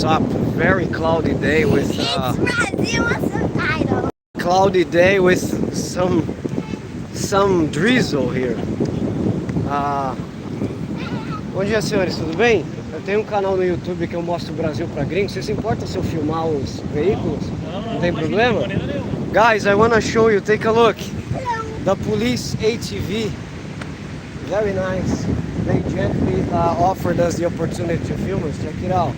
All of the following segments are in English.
what's up? Very cloudy day with It's Brazil subtitle. cloudy day with some drizzle here. Bom dia, senhores, tudo bem? Eu tenho um canal no YouTube que eu mostro o Brasil para gringos. Vocês se importam se eu filmar os veículos? Não tem problema? Guys, I wanna show you. Take a look. The police ATV. Very nice. They gently offered us the opportunity to film us. Check it out.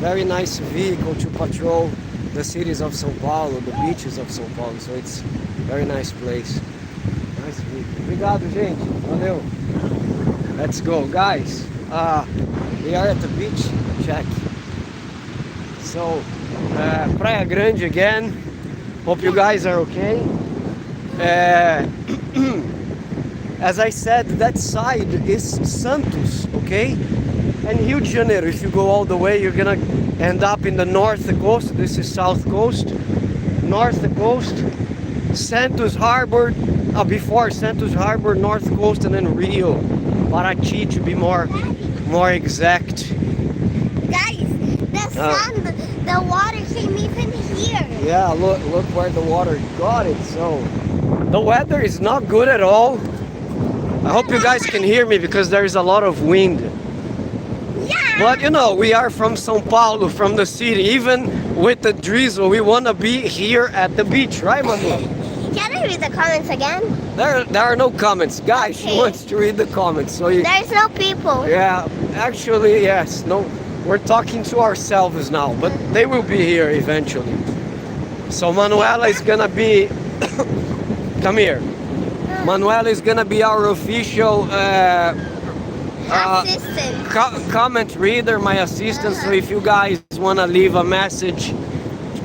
Very nice vehicle to patrol the cities of São Paulo, the beaches of São Paulo. So it's very nice place. Nice vehicle. Obrigado, gente. Valeu. Let's go, guys. We are at the beach. Check. So, Praia Grande again. Hope you guys are okay. As I said, that side is Santos, okay? And Rio de Janeiro, if you go all the way, you're gonna end up in the north coast. This is south coast, north coast, Santos Harbor, before Santos Harbor, north coast, and then Rio, Paraty to be more exact. Guys, the sun, the water came even here. Yeah, look where the water got it. So the weather is not good at all. I hope you guys can hear me because there is a lot of wind. Yeah. But you know, we are from São Paulo, from the city. Even with the drizzle, we want to be here at the beach, right, Manu? Can I read the comments again? There are no comments. Guys, she Okay. wants to read the comments. So There's no people. yeah, actually, yes. No, we're talking to ourselves now, but they will be here eventually. So Manuela is gonna be, come here. Manuela is gonna be our official Assistant. comment reader, my assistant. So if you guys wanna leave a message,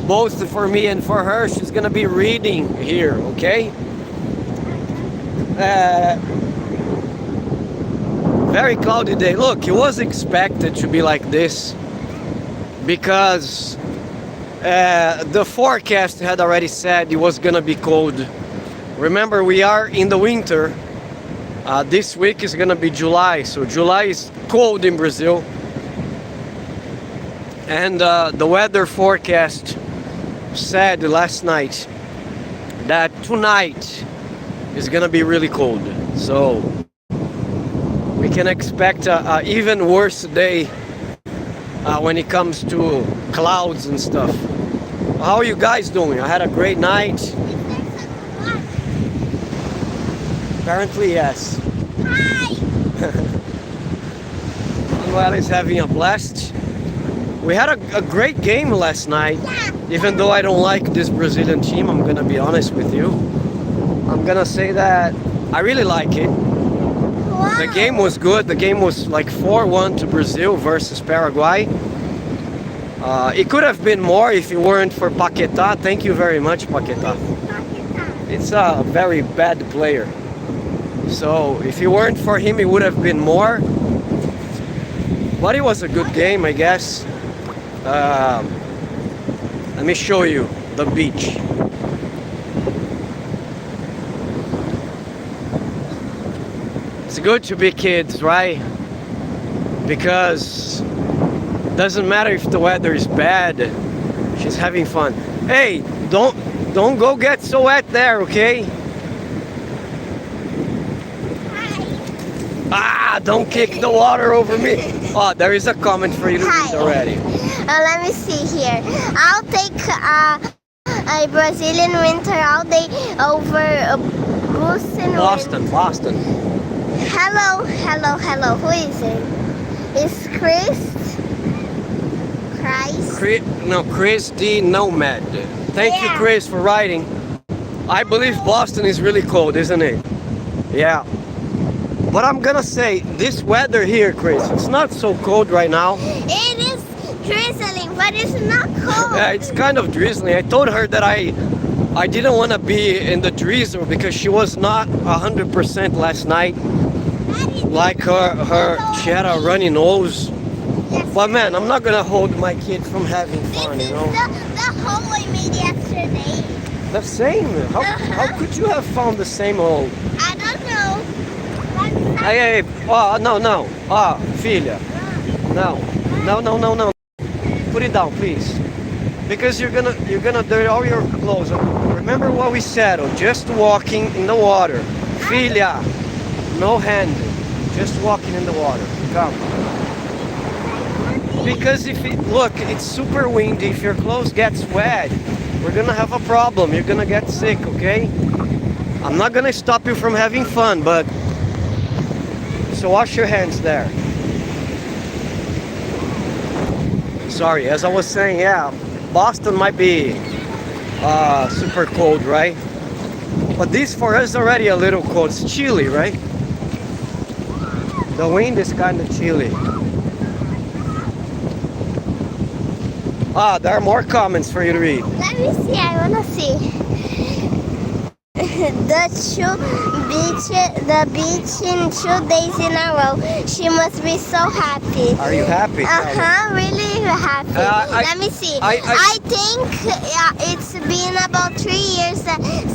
both for me and for her, she's gonna be reading here, okay? Very cloudy day. Look, it was expected to be like this because the forecast had already said it was gonna be cold. Remember, we are in the winter. This week is gonna be July, so July is cold in Brazil. And the weather forecast said last night that tonight is gonna be really cold. So we can expect a even worse day when it comes to clouds and stuff. How are you guys doing? I had a great night. Apparently, yes. Hi. Manuel is having a blast. We had a great game last night. Even though I don't like this Brazilian team, I'm gonna be honest with you. I'm gonna say that I really like it. Wow. The game was good. The game was like 4-1 to Brazil versus Paraguay. It could have been more if it weren't for Paquetá. Thank you very much, Paquetá. It's a very bad player. So if it weren't for him, it would have been more. But it was a good game, I guess. Let me show you the beach. It's good to be kids, right? Because it doesn't matter if the weather is bad. She's having fun. Hey, don't go get so wet there, okay? Don't kick the water over me. Oh, there is a comment for you to read already. Let me see here. I'll take a Brazilian winter all day over Boston. Hello. Who is it? Is Chris D. Nomad. Thank you, Chris, for writing. I believe Boston is really cold, isn't it? Yeah. But I'm gonna say, this weather here, Chris, it's not so cold right now. It is drizzling, but it's not cold. Yeah, it's kind of drizzling. I told her that I didn't want to be in the drizzle because she was not 100% last night. Like she had a runny nose. But man, I'm not gonna hold my kid from having fun, you know? The hole I made yesterday. The same? How could you have found the same hole? I don't know. Hey, oh, no. Filha. No. me down, please. Because you're gonna dirty all your clothes. Remember what we said, just walking in the water. Filha, no hand, just walking in the water. Come. Because look, it's super windy. If your clothes gets wet, we're gonna have a problem. You're gonna get sick, okay? I'm not gonna stop you from having fun, but so wash your hands there. Sorry, as I was saying, yeah, Boston might be super cold, right? But this for us already a little cold. It's chilly, right? The wind is kind of chilly. There are more comments for you to read. Let me see, I wanna see. The beach in 2 days in a row. She must be so happy. Are you happy? Really happy. Let me see. I think it's been about 3 years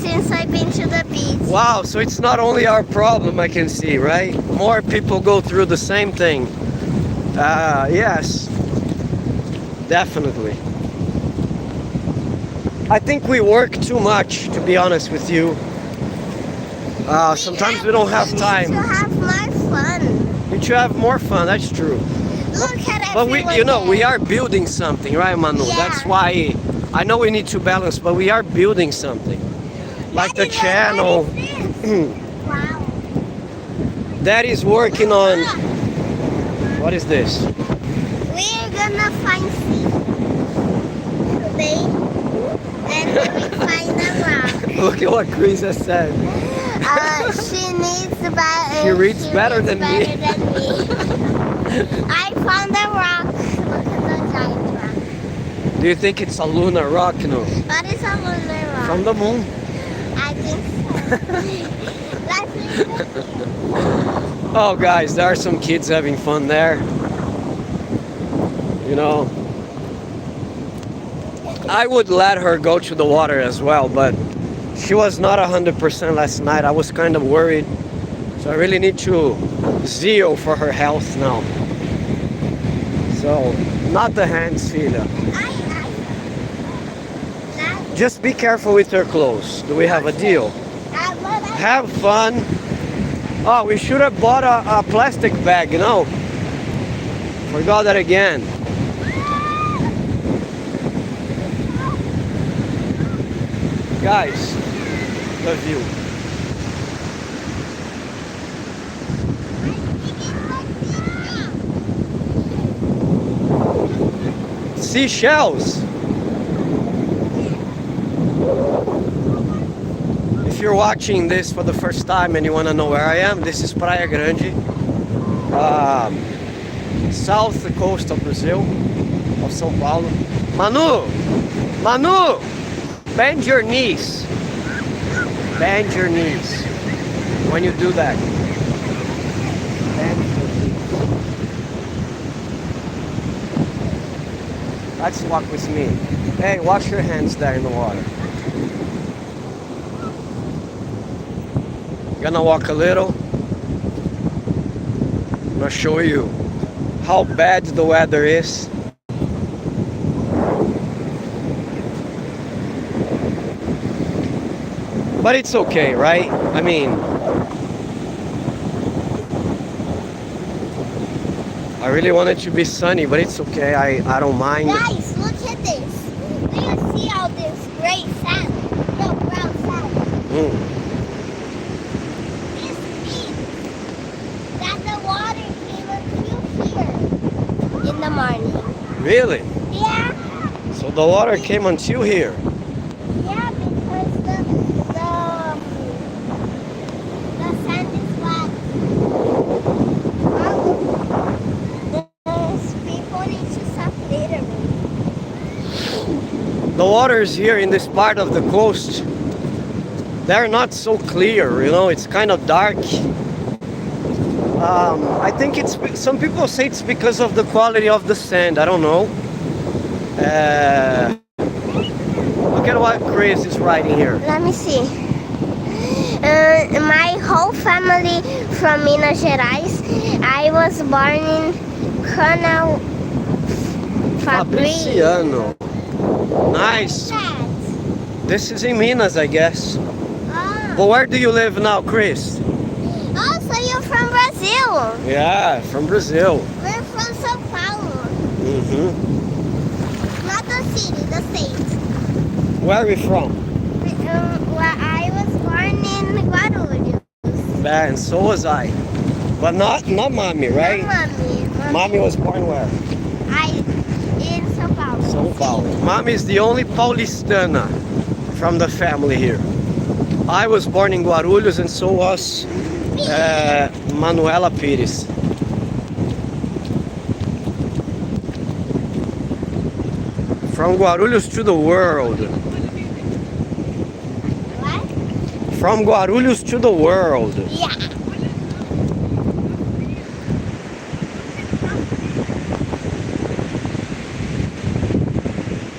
since I've been to the beach. Wow, so it's not only our problem, I can see, right? More people go through the same thing. Yes, definitely. I think we work too much, to be honest with you. Sometimes we don't have time. We need to have more fun. We should have more fun, that's true. Look at But everyone we there. are building something, right, Manu? Yeah. That's why I know we need to balance, but we are building something. Like the Daddy, channel. what is this? Wow. That is working on. What is this? We're gonna find sea today, and we find a rock. Look at what Chris has said. She needs better. She reads better than me. I found a rock. Look at the giant rock. Do you think it's a lunar rock? No. What is a lunar rock? From the moon. I think so. Let's see. Oh, guys, there are some kids having fun there. You know, I would let her go to the water as well, but she was not 100% last night. I was kind of worried. So I really need to zeal for her health now. So, not the hands, Filha. Just be careful with your clothes. Do we have a deal? Have fun. Oh, we should have bought a plastic bag, you know. Forgot that again. Guys, the view. Seashells. If you're watching this for the first time and you want to know where I am, this is Praia Grande, south coast of Brazil, of São Paulo. Manu, bend your knees. Bend your knees when you do that. Bend your knees. Let's walk with me. Hey, wash your hands there in the water. Gonna walk a little. I'm gonna show you how bad the weather is. But it's okay, right? I mean, I really want it to be sunny, but it's okay. I don't mind. Guys, look at this. Do you see all this gray sand? No, brown sand. This means that the water came until here in the morning. Really? Yeah. So the water came until here. Yeah, because the sand is wet. Those people need to stop littering. The waters here in this part of the coast, they're not so clear, you know, it's kind of dark. I think some people say it's because of the quality of the sand, I don't know. Look at what Chris is writing here. Let me see. My whole family from Minas Gerais. I was born in Coronel Fabriciano. Nice. That? This is in Minas, I guess. Oh. But where do you live now, Chris? Oh, so you're from Brazil? Yeah, from Brazil. We're from São Paulo. Not the city, the state. Where are we from? Well, I was born in Guarulhos. Yeah, and so was I. But not mommy, right? Mommy. Mommy was born where? In São Paulo. São Paulo. Mommy is the only paulistana from the family here. I was born in Guarulhos and so was Manuela Pires. From Guarulhos to the world. What? From Guarulhos to the world. Yeah.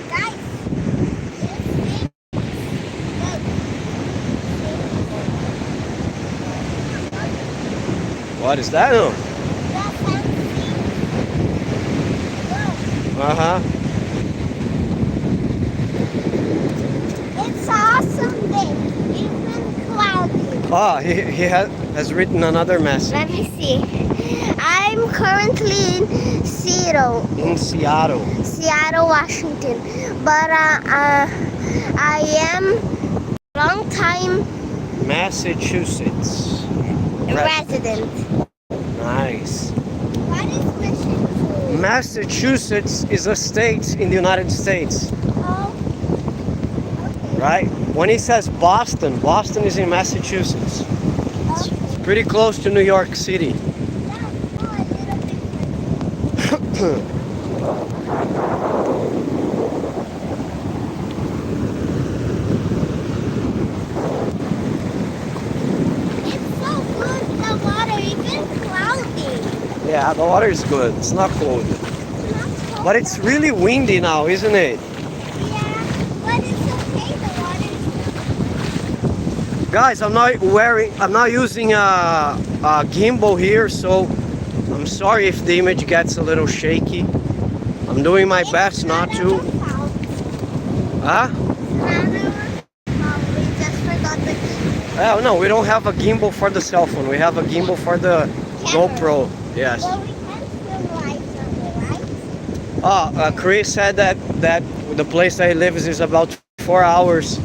Guys, What is that? Uh-huh. it's awesome day. Even cloudy. Ah, he has written another message. Let me see. I'm currently in Seattle, In Seattle. Washington. But I am long time Massachusetts. resident. Nice. What is Michigan? Massachusetts is a state in the United States, Oh, okay. right? When he says Boston, Boston is in Massachusetts. Okay. Pretty close to New York City. That's a little bit. It's so good, the water, even cloudy. Yeah, the water is good. It's not cold. It's not cold. But it's really windy now, isn't it? Yeah, but it's okay, the water is Guys, I'm not using a gimbal here, so I'm sorry if the image gets a little shaky. I'm doing my best not to. Huh? We just forgot the key. Oh, no, we don't have a gimbal for the cell phone. We have a gimbal for the GoPro. Yes. Well, we can still lights on the right. Chris said that the place that he lives is about 4 hours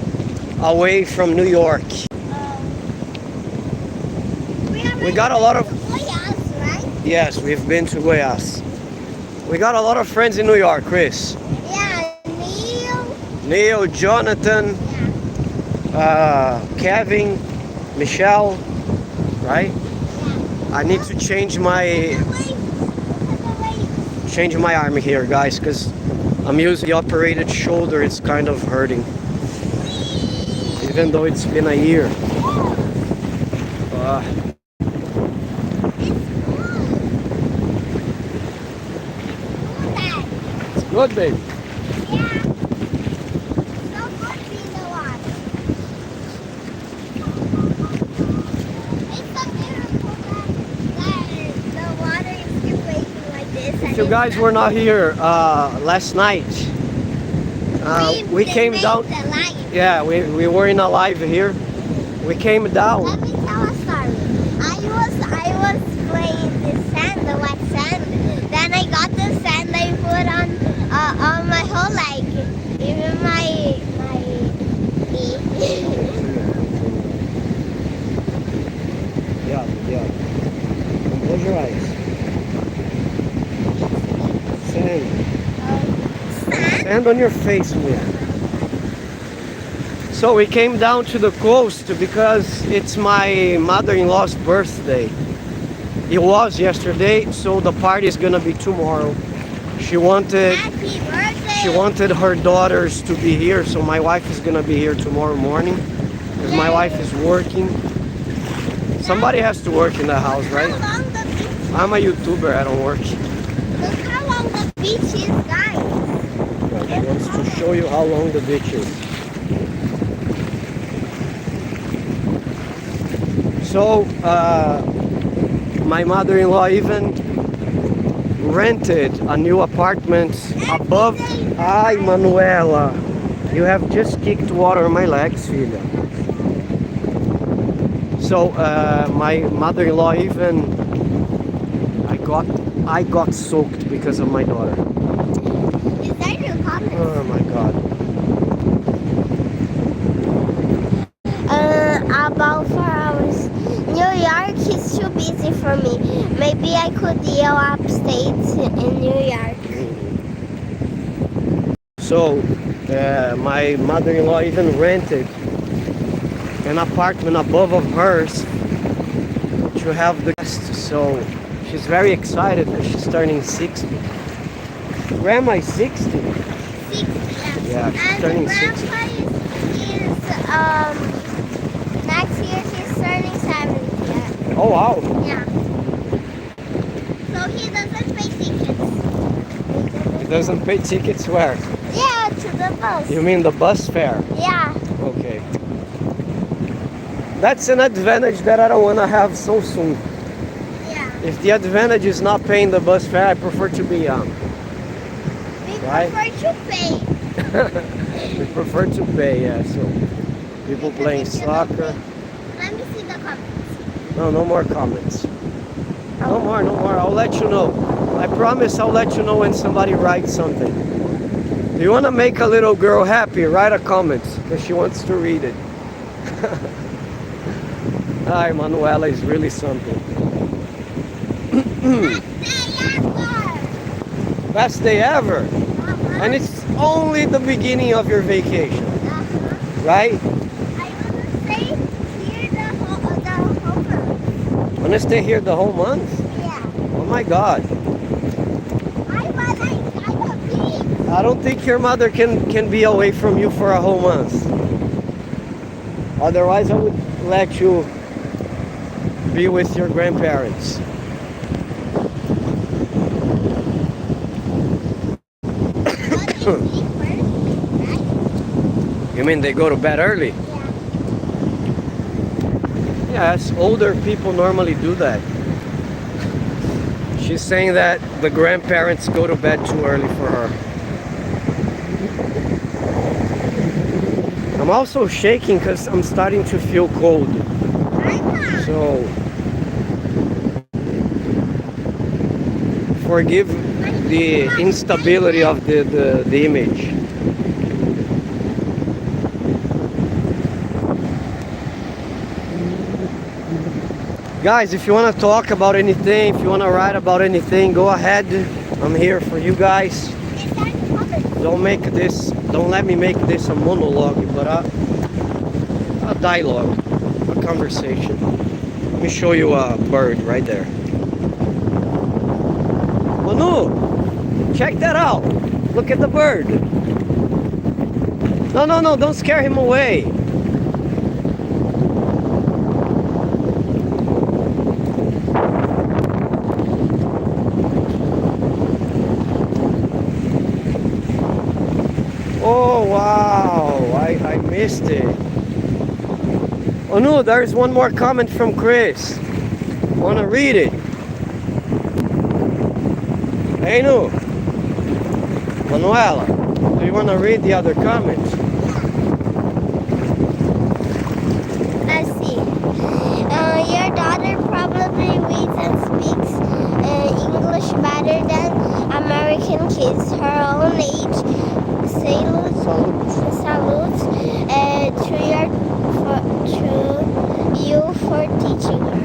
away from New York. We got a lot of. Goiás, right? Yes, we've been to Goiás. We got a lot of friends in New York, Chris. Yeah, Neil, Jonathan, Kevin, Michelle, right? I need to change my arm here, guys, because I'm using the operated shoulder. It's kind of hurting, even though it's been a year. It's good, baby. Yeah. So good being the water. It's a miracle that the water is still raging like this. If you guys were not here last night, we came down. Yeah, we were in a live here. We came down. Let me tell a story. I was playing the sand, the wet sand. Then I got the sand I put on my whole leg, even my knee. Yeah. Close your eyes. Sand. Sand on your face, man. So we came down to the coast because it's my mother-in-law's birthday. It was yesterday, so the party is gonna be tomorrow. She wanted Happy birthday! her daughters to be here, so my wife is gonna be here tomorrow morning because my wife is working. Somebody has to work in the house, right? How long the beach? I'm a YouTuber, I don't work. Look how long the beach is, guys. Well, she wants to show you how long the beach is. So, my mother-in-law even rented a new apartment above. Ai, Manuela, you have just kicked water on my legs, filha. So my mother-in-law even I got soaked because of my daughter. Is that your comment? Oh my god. About 4 hours. New York is too busy for me. Maybe I could deal upstate in New York. So my mother-in-law even rented an apartment above of hers to have the guests. So she's very excited that she's turning 60. Grandma is 60. 60, Yeah, she's and turning Grandpa 60. is next year he's turning 70. Oh wow. Yeah. So he doesn't pay tickets. He doesn't pay tickets where? Yeah, to the bus. You mean the bus fare? Yeah. Okay. That's an advantage that I don't want to have so soon. Yeah. If the advantage is not paying the bus fare, I prefer to be young. We Right. prefer to pay. We prefer to pay, yeah. So people playing soccer. Let me see the comments. No more comments. No more. I'll let you know. I promise I'll let you know when somebody writes something. Do you want to make a little girl happy? Write a comment because she wants to read it. Hi, Manuela is really something. Best day ever. And it's only the beginning of your vacation, right? I want to stay here the whole month. Want to stay here the whole month? Yeah. Oh my God. I don't think your mother can be away from you for a whole month. Otherwise, I would let you be with your grandparents. You mean they go to bed early? Yes, older people normally do that. She's saying that the grandparents go to bed too early for her. I'm also shaking because I'm starting to feel cold. So, forgive the instability of the image. Guys, if you want to talk about anything, if you want to write about anything, go ahead. I'm here for you guys. Don't let me make this a monologue, but a dialogue, a conversation. Let me show you a bird right there. Manu, check that out. Look at the bird. No, don't scare him away. Oh wow, I missed it. Oh no, there's one more comment from Chris. Wanna read it? Hey no, Manuela, do you wanna read the other comments? Let's see. Your daughter probably reads and speaks English better than American kids her own age. Salute to you for teaching her.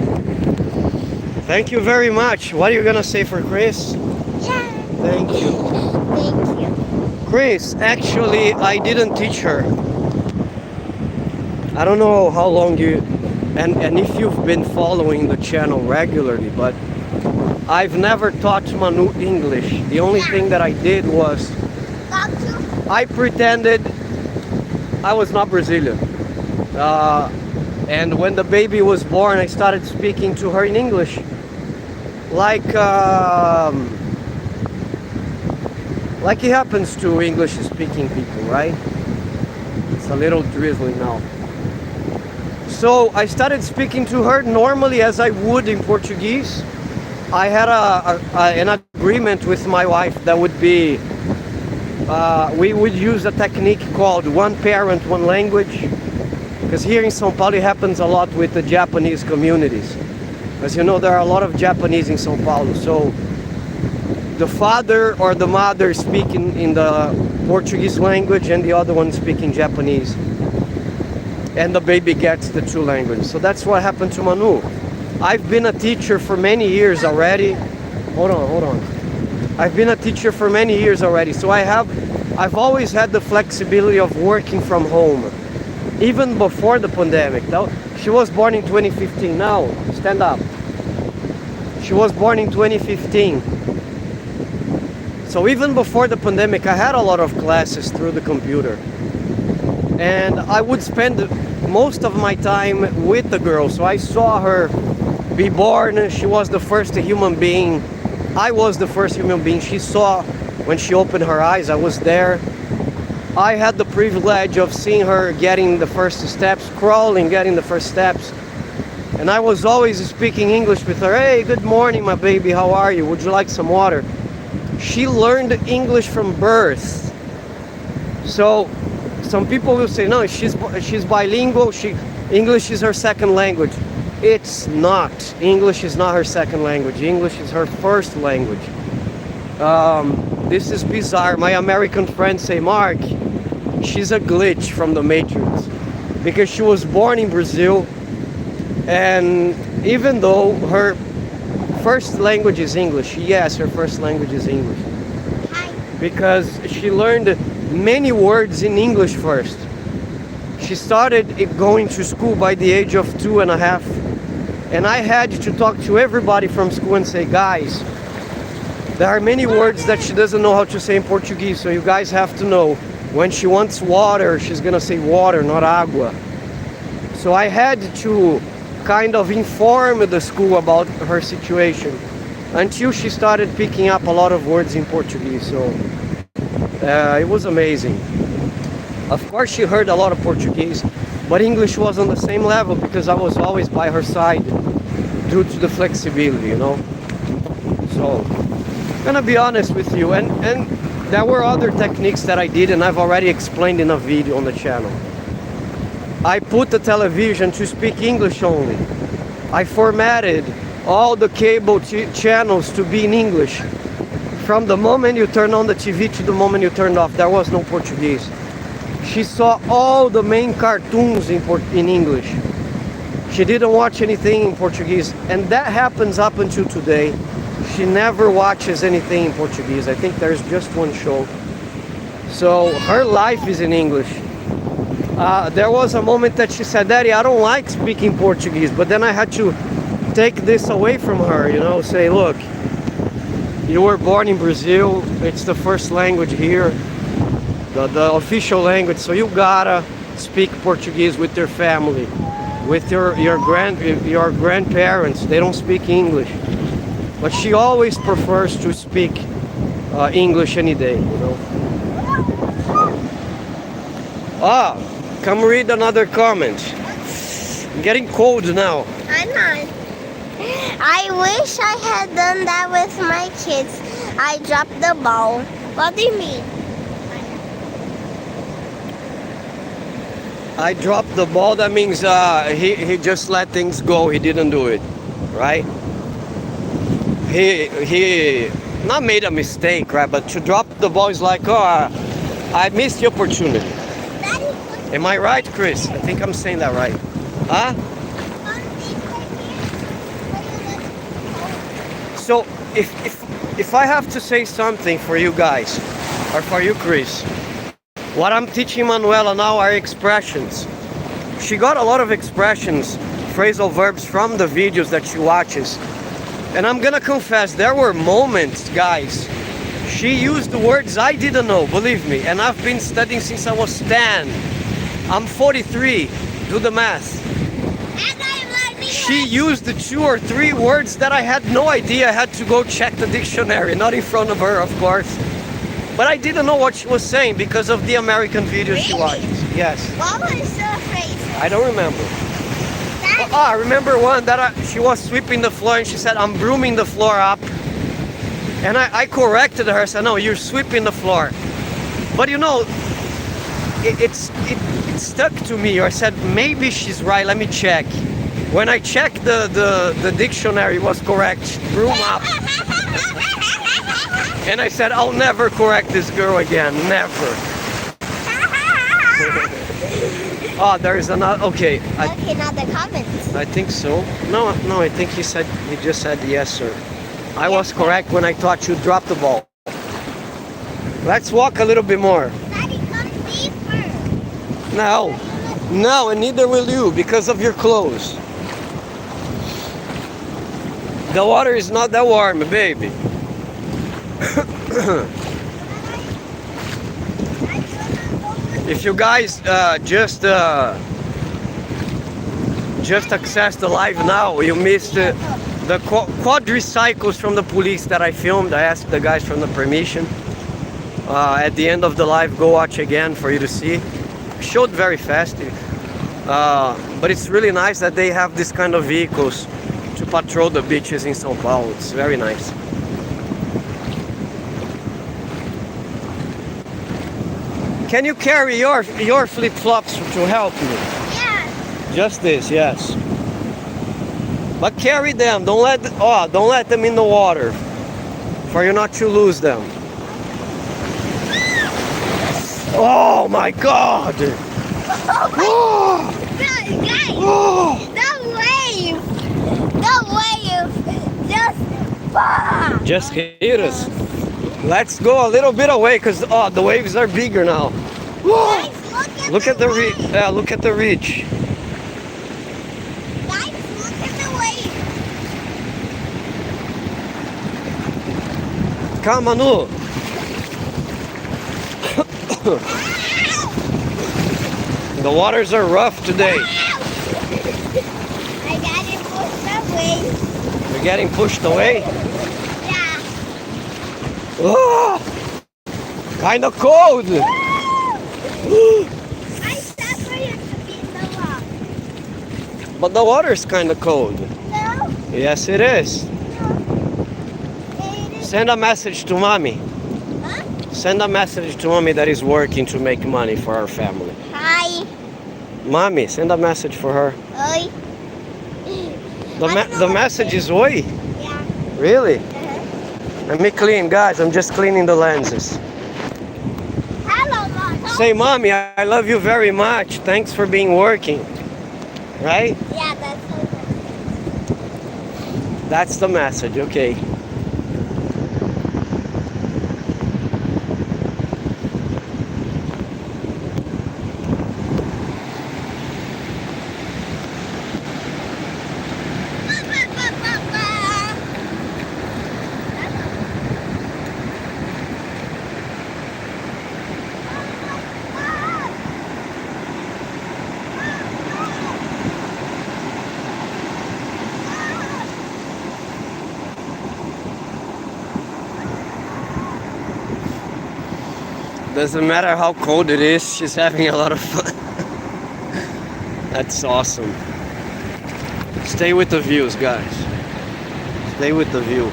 Thank you very much. What are you gonna say for Chris? Yeah. Thank you. Thank you. Chris, actually, I didn't teach her. I don't know how long you, and if you've been following the channel regularly, but I've never taught Manu English. The only thing that I did was I pretended I was not Brazilian. And when the baby was born, I started speaking to her in English. Like it happens to English-speaking people, right? It's a little drizzling now. So I started speaking to her normally as I would in Portuguese. I had an agreement with my wife that would be we would use a technique called one parent, one language. Because here in São Paulo it happens a lot with the Japanese communities. As you know, there are a lot of Japanese in São Paulo. So the father or the mother speaking in the Portuguese language and the other one speaking Japanese. And the baby gets the two languages. So that's what happened to Manu. I've been a teacher for many years already. Hold on. I've been a teacher for many years already. So I've always had the flexibility of working from home. Even before the pandemic. Now, she was born in 2015. Now, stand up. She was born in 2015. So even before the pandemic, I had a lot of classes through the computer. And I would spend most of my time with the girl. So I saw her be born. She was the first human being. I was the first human being she saw when she opened her eyes. I was there. I had the privilege of seeing her getting the first steps, crawling, getting the first steps. And I was always speaking English with her. Hey, good morning, my baby. How are you? Would you like some water? She learned English from birth. So some people will say, no, she's bilingual. English is her second language. It's not. English is not her second language. English is her first language. This is bizarre. My American friends say, Mark, she's a glitch from the Matrix. Because she was born in Brazil. And even though her first language is English, yes, her first language is English. Because she learned many words in English first. She started going to school by the age of 2.5. And I had to talk to everybody from school and say, guys, there are many words that she doesn't know how to say in Portuguese, so you guys have to know. When she wants water, she's gonna say water, not água. So I had to kind of inform the school about her situation until she started picking up a lot of words in Portuguese. So it was amazing. Of course, she heard a lot of Portuguese, but English was on the same level because I was always by her side due to the flexibility, you know. So I'm gonna be honest with you, and there were other techniques that I did, and I've already explained in a video on the channel. I put the television to speak English only. I formatted all the cable channels to be in English. From the moment you turn on the TV to the moment you turned off, there was no Portuguese. She saw all the main cartoons in English. She didn't watch anything in Portuguese, and that happens up until today. She never watches anything in Portuguese. I think there's just one show. So her life is in English. There was a moment that she said, Daddy, I don't like speaking Portuguese, but then I had to take this away from her, you know, say, look, you were born in Brazil, it's the first language here, the official language, so you gotta speak Portuguese with your family, with your grandparents. They don't speak English. But she always prefers to speak English any day, you know. Come read another comment. I'm getting cold now. I'm not. I wish I had done that with my kids. I dropped the ball. What do you mean? I dropped the ball. That means he just let things go. He didn't do it, right? He not made a mistake, right? But to drop the ball is like, oh, I missed the opportunity. Am I right, Chris? I think I'm saying that right. Huh? So if I have to say something for you guys, or for you, Chris, what I'm teaching Manuela now are expressions. She got a lot of expressions, phrasal verbs from the videos that she watches. And I'm gonna confess, there were moments, guys, she used the words I didn't know, believe me. And I've been studying since I was 10. I'm 43, do the math. She used the 2 or 3 words that I had no idea. I had to go check the dictionary, not in front of her, of course. But I didn't know what she was saying because of the American videos she watches. Yes. What was the phrase? I don't remember. I remember one that she was sweeping the floor and she said, I'm brooming the floor up. And I corrected her. I said, no, you're sweeping the floor. But you know, it stuck to me. Or I said, maybe she's right. Let me check. When I checked, the dictionary was correct. Broom up. And I said, I'll never correct this girl again. Never. Oh, there's another. Okay. Okay, now the comments. I think so. No, I think he just said yes, sir. I was correct when I thought you dropped the ball. Let's walk a little bit more. Daddy, come deeper. No, and neither will you because of your clothes. The water is not that warm, baby. If you guys just access the live now, you missed the quadricycles from the police that I filmed. I asked the guys from the permission. At the end of the live, go watch again for you to see. Showed very fast, but it's really nice that they have this kind of vehicles to patrol the beaches in São Paulo. It's very nice. Can you carry your flip-flops to help me? Yeah. Just this, yes. But carry them. Don't let them in the water, for you not to lose them. Oh my God! Oh my guys, Oh. the wave Just hit us. Let's go a little bit away because the waves are bigger now. Guys, Look at the reach. Yeah, look at the reach. Guys, look at the wave. Come, Manu. The waters are rough today. I got it pushed away. You're getting pushed away. Yeah. Oh, kind of cold. I separated to be so long. But the water's kind of cold. No, Yes, it is. it is. Send a message to mommy. Huh? Send a message to mommy that is working to make money for our family. Hi. Mommy, send a message for her. Oi. The message is oi? Yeah. Really? Uh-huh. Let me clean, guys. I'm just cleaning the lenses. Hello, Mom. Say, mommy, I love you very much. Thanks for being working. Right? Yeah, that's so That's the message, okay. Doesn't matter how cold it is, she's having a lot of fun. That's awesome. Stay with the views, guys. Stay with the view.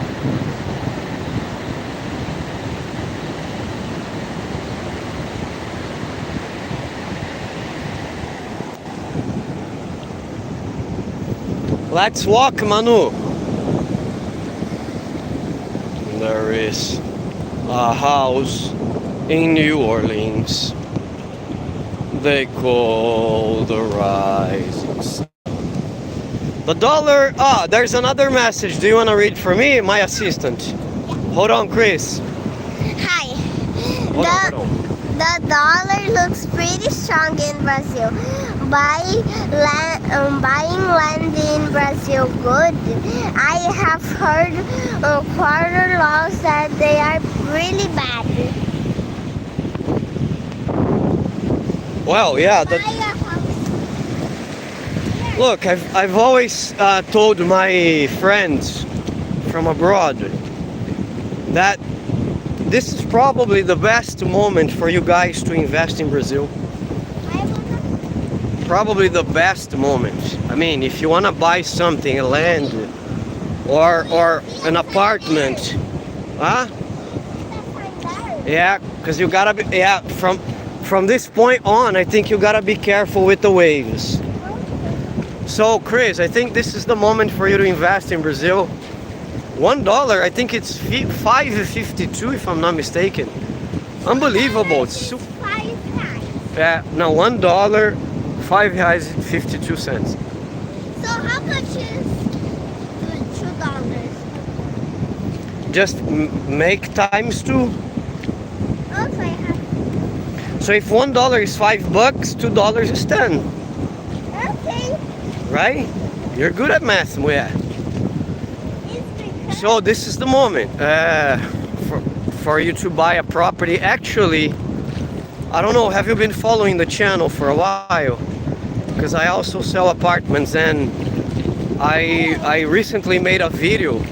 Let's walk, Manu. There is a house in New Orleans they call the rising sun. The dollar. There's another message. Do you want to read for me, my assistant? Hold on, Chris. Hi. Hold on. The dollar looks pretty strong in Brazil. Buying land in Brazil good. I have heard quarter laws that they are really bad. Well, yeah. Buy a house. Look, I've always told my friends from abroad that this is probably the best moment for you guys to invest in Brazil. Probably the best moment. I mean, if you want to buy something, a land or an apartment, Huh? That's my bird. Yeah, because you gotta be, yeah, from this point on, I think you gotta be careful with the waves. So, Chris, I think this is the moment for you to invest in Brazil. $1, I think it's 5.52 if I'm not mistaken. Unbelievable. It's super. 5 times. Yeah, no, $1, 5.52 reais. So how much is $2? Just make times 2. Also, I have. So if $1 is $5, $2 is 10, Okay. right? You're good at math, Muya. It's because. So this is the moment for you to buy a property. Actually, I don't know, have you been following the channel for a while? Because I also sell apartments, and I recently made a video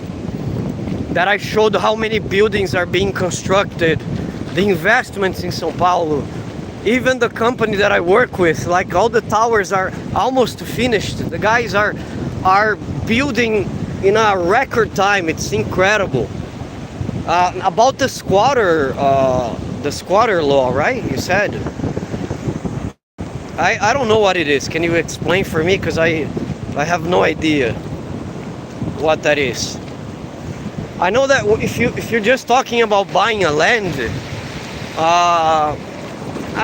that I showed how many buildings are being constructed, the investments in São Paulo. Even the company that I work with, like all the towers are almost finished. The guys are building in a record time. It's incredible. About the squatter law, right? You said. I don't know what it is. Can you explain for me? Because I have no idea what that is. I know that if you're just talking about buying a land, I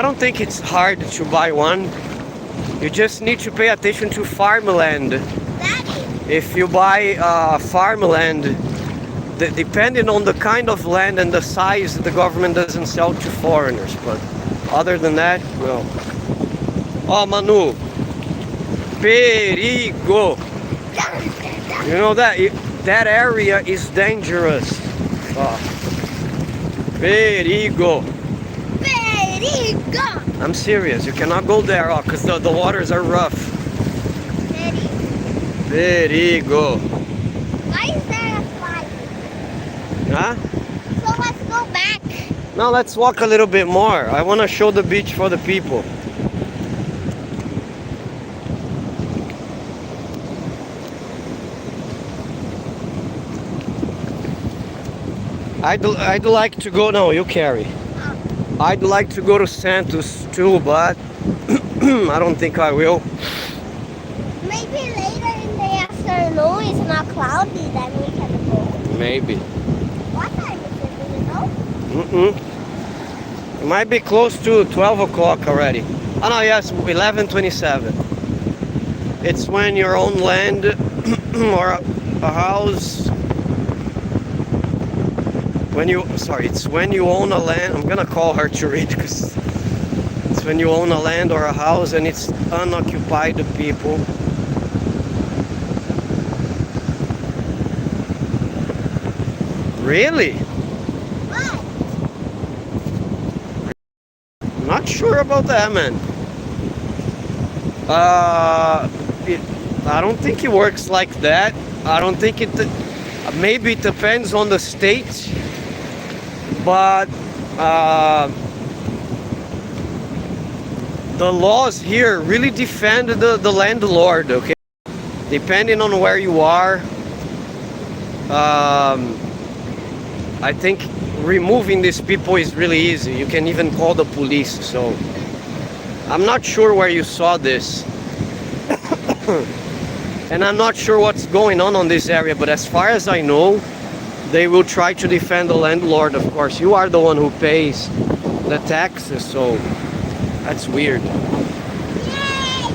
don't think it's hard to buy one. You just need to pay attention to farmland. Daddy. If you buy farmland, depending on the kind of land and the size, the government doesn't sell to foreigners. But other than that, well. Oh, Manu, perigo. You know that area is dangerous. Perigo. Perigo. I'm serious. You cannot go there, because the waters are rough. Perigo. Why is there a slide? Huh? So let's go back. Now let's walk a little bit more. I want to show the beach for the people. I'd like to go. No, you carry. I'd like to go to Santos too, but I don't think I will. Maybe later in the afternoon it's not cloudy, then we can go. Maybe. What time is it, do you know? It might be close to 12 o'clock already. Oh no, yes, 11:27. It's when you own land or a house. It's when you own a land. I'm gonna call her to read, because it's when you own a land or a house and it's unoccupied people. Really? What? Not sure about that, man. I don't think it works like that. I don't think it. Maybe it depends on the state. But the laws here really defend the landlord, okay? Depending on where you are, I think removing these people is really easy. You can even call the police. So I'm not sure where you saw this. And I'm not sure what's going on this area, but as far as I know, they will try to defend the landlord, of course. You are the one who pays the taxes, so that's weird. Yay!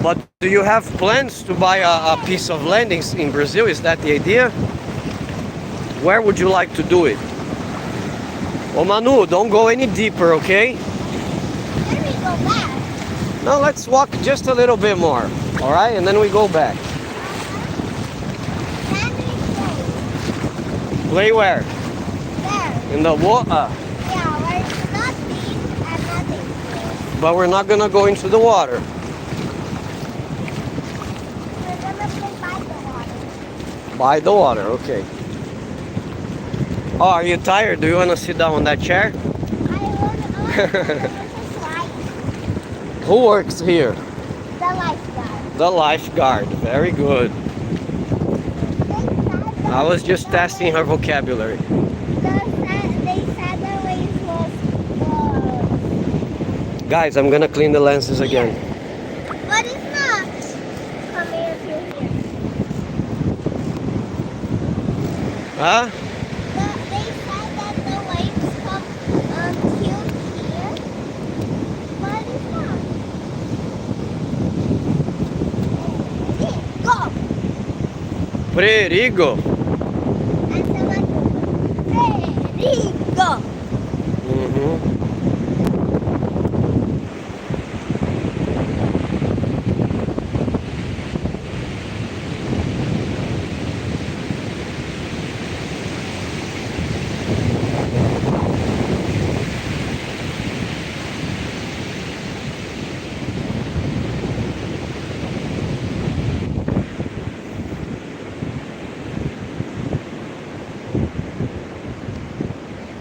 But do you have plans to buy a piece of land in Brazil? Is that the idea? Where would you like to do it? Oh, Manu, don't go any deeper, okay? Then we go back. No, let's walk just a little bit more, all right? And then we go back. Then we Play where? go there. In the water. Yeah, where it's not deep and nothing. But we're not gonna go into the water. We're gonna play by the water. By the water, okay. Oh, are you tired? Do you want to sit down on that chair? I want to slide. Who works here? The lifeguard. The lifeguard. Very good. I was just testing her vocabulary. They said the waves was Guys, I'm gonna clean the lenses again. but it's not coming through here. Huh? They said that the waves come till here, but it's not. Go! Perigo. And someone, ready, go! Uhum.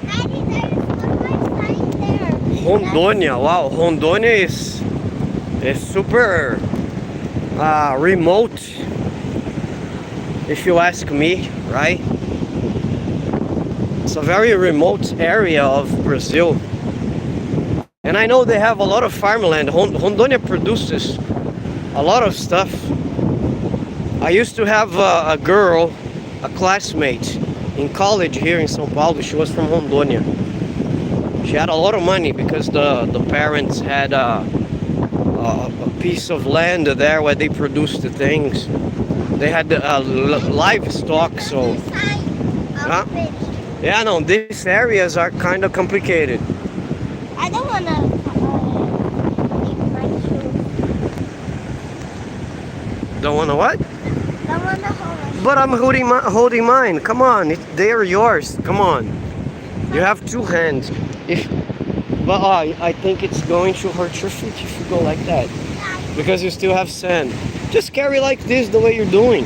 Daddy, there's one more sign there. Rondônia, wow, Rondônia is super remote, if you ask me, right? It's a very remote area of Brazil. And I know they have a lot of farmland. Rondônia produces a lot of stuff. I used to have a girl, a classmate in college here in São Paulo. She was from Rondônia. She had a lot of money because the parents had a piece of land there where they produced the things. They had livestock, so Huh? yeah, no, these areas are kind of complicated. I don't want to leave my shoes. Don't wanna what? Don't want to hold But I'm holding mine. Come on, they are yours. Come on. You have two hands. But I think it's going to hurt your feet if you go like that. Because you still have sand. Just carry like this the way you're doing.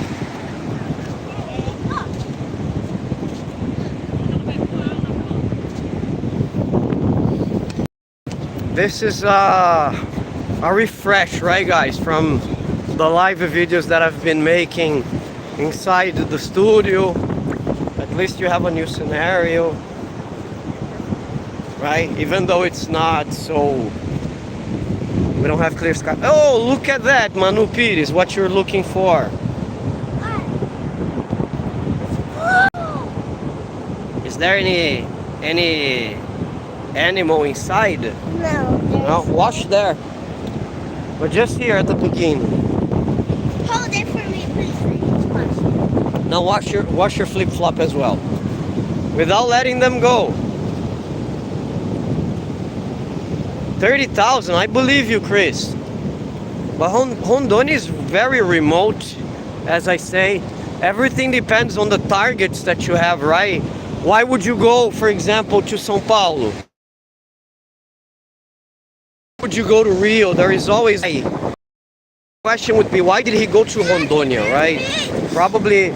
This is a refresh, right guys, from the live videos that I've been making inside the studio. At least you have a new scenario, right? Even though it's not so, we don't have clear sky. Oh, look at that, Manu Pires, what you're looking for. Is there any animal inside? No. No, wash there. But just here at the beginning. Hold it for me, please. Now wash your flip-flop as well. Without letting them go. 30,000, I believe you, Chris. But Rondônia is very remote, as I say. Everything depends on the targets that you have, right? Why would you go, for example, to São Paulo? Would you go to Rio? There is always a question would be, why did he go to Rondônia, right? Probably.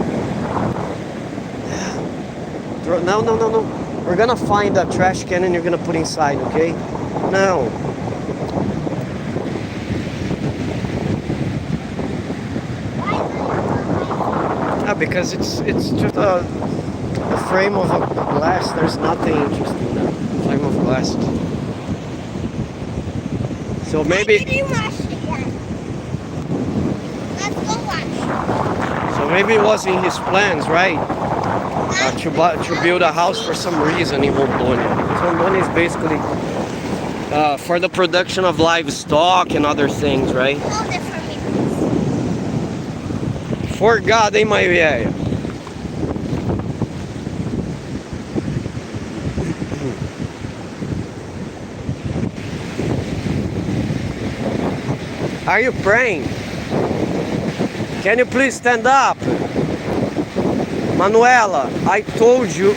No. We're gonna find a trash can and you're gonna put inside, okay? No. Yeah, because it's just a frame of a glass. There's nothing interesting in that frame of glass. So maybe. Why did you wash it yet? Let's go wash. So maybe it was in his plans, right? To build a house for some reason in Rondônia. Rondônia is basically for the production of livestock and other things, right? Hold it for me, please. For God, hein, Maria? Are you praying? Can you please stand up? Manuela, I told you,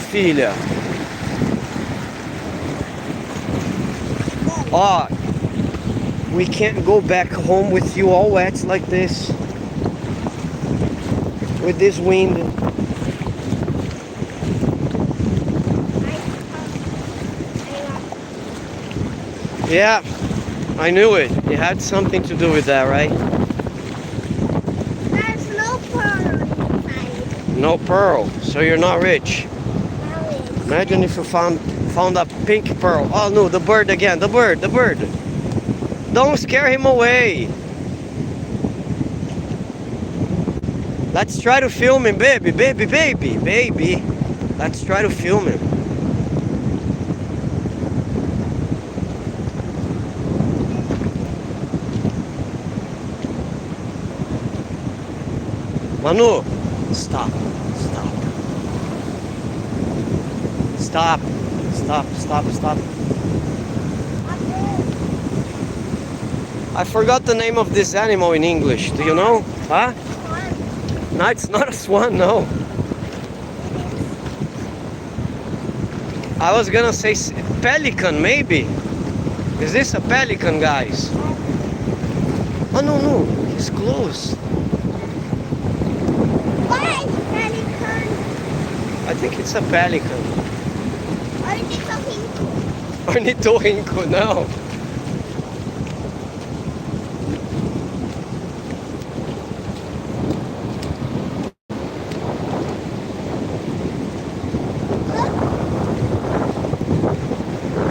filha. Oh, we can't go back home with you all wet like this. With this wind. Yeah, I knew it. It had something to do with that, right? There's no pearl. No pearl, so you're not rich. Now it's Imagine if you found a pink pearl. Oh no, the bird again, the bird. Don't scare him away. Let's try to film him, baby. Let's try to film him. Manu, stop. I forgot the name of this animal in English. Do you know? Huh? fun. No, it's not a swan, no. I was gonna say pelican, maybe. Is this a pelican, guys? Oh, no, he's close. Why, pelican? I think it's a pelican. Ornitorrinco. Ornitorrinco, no.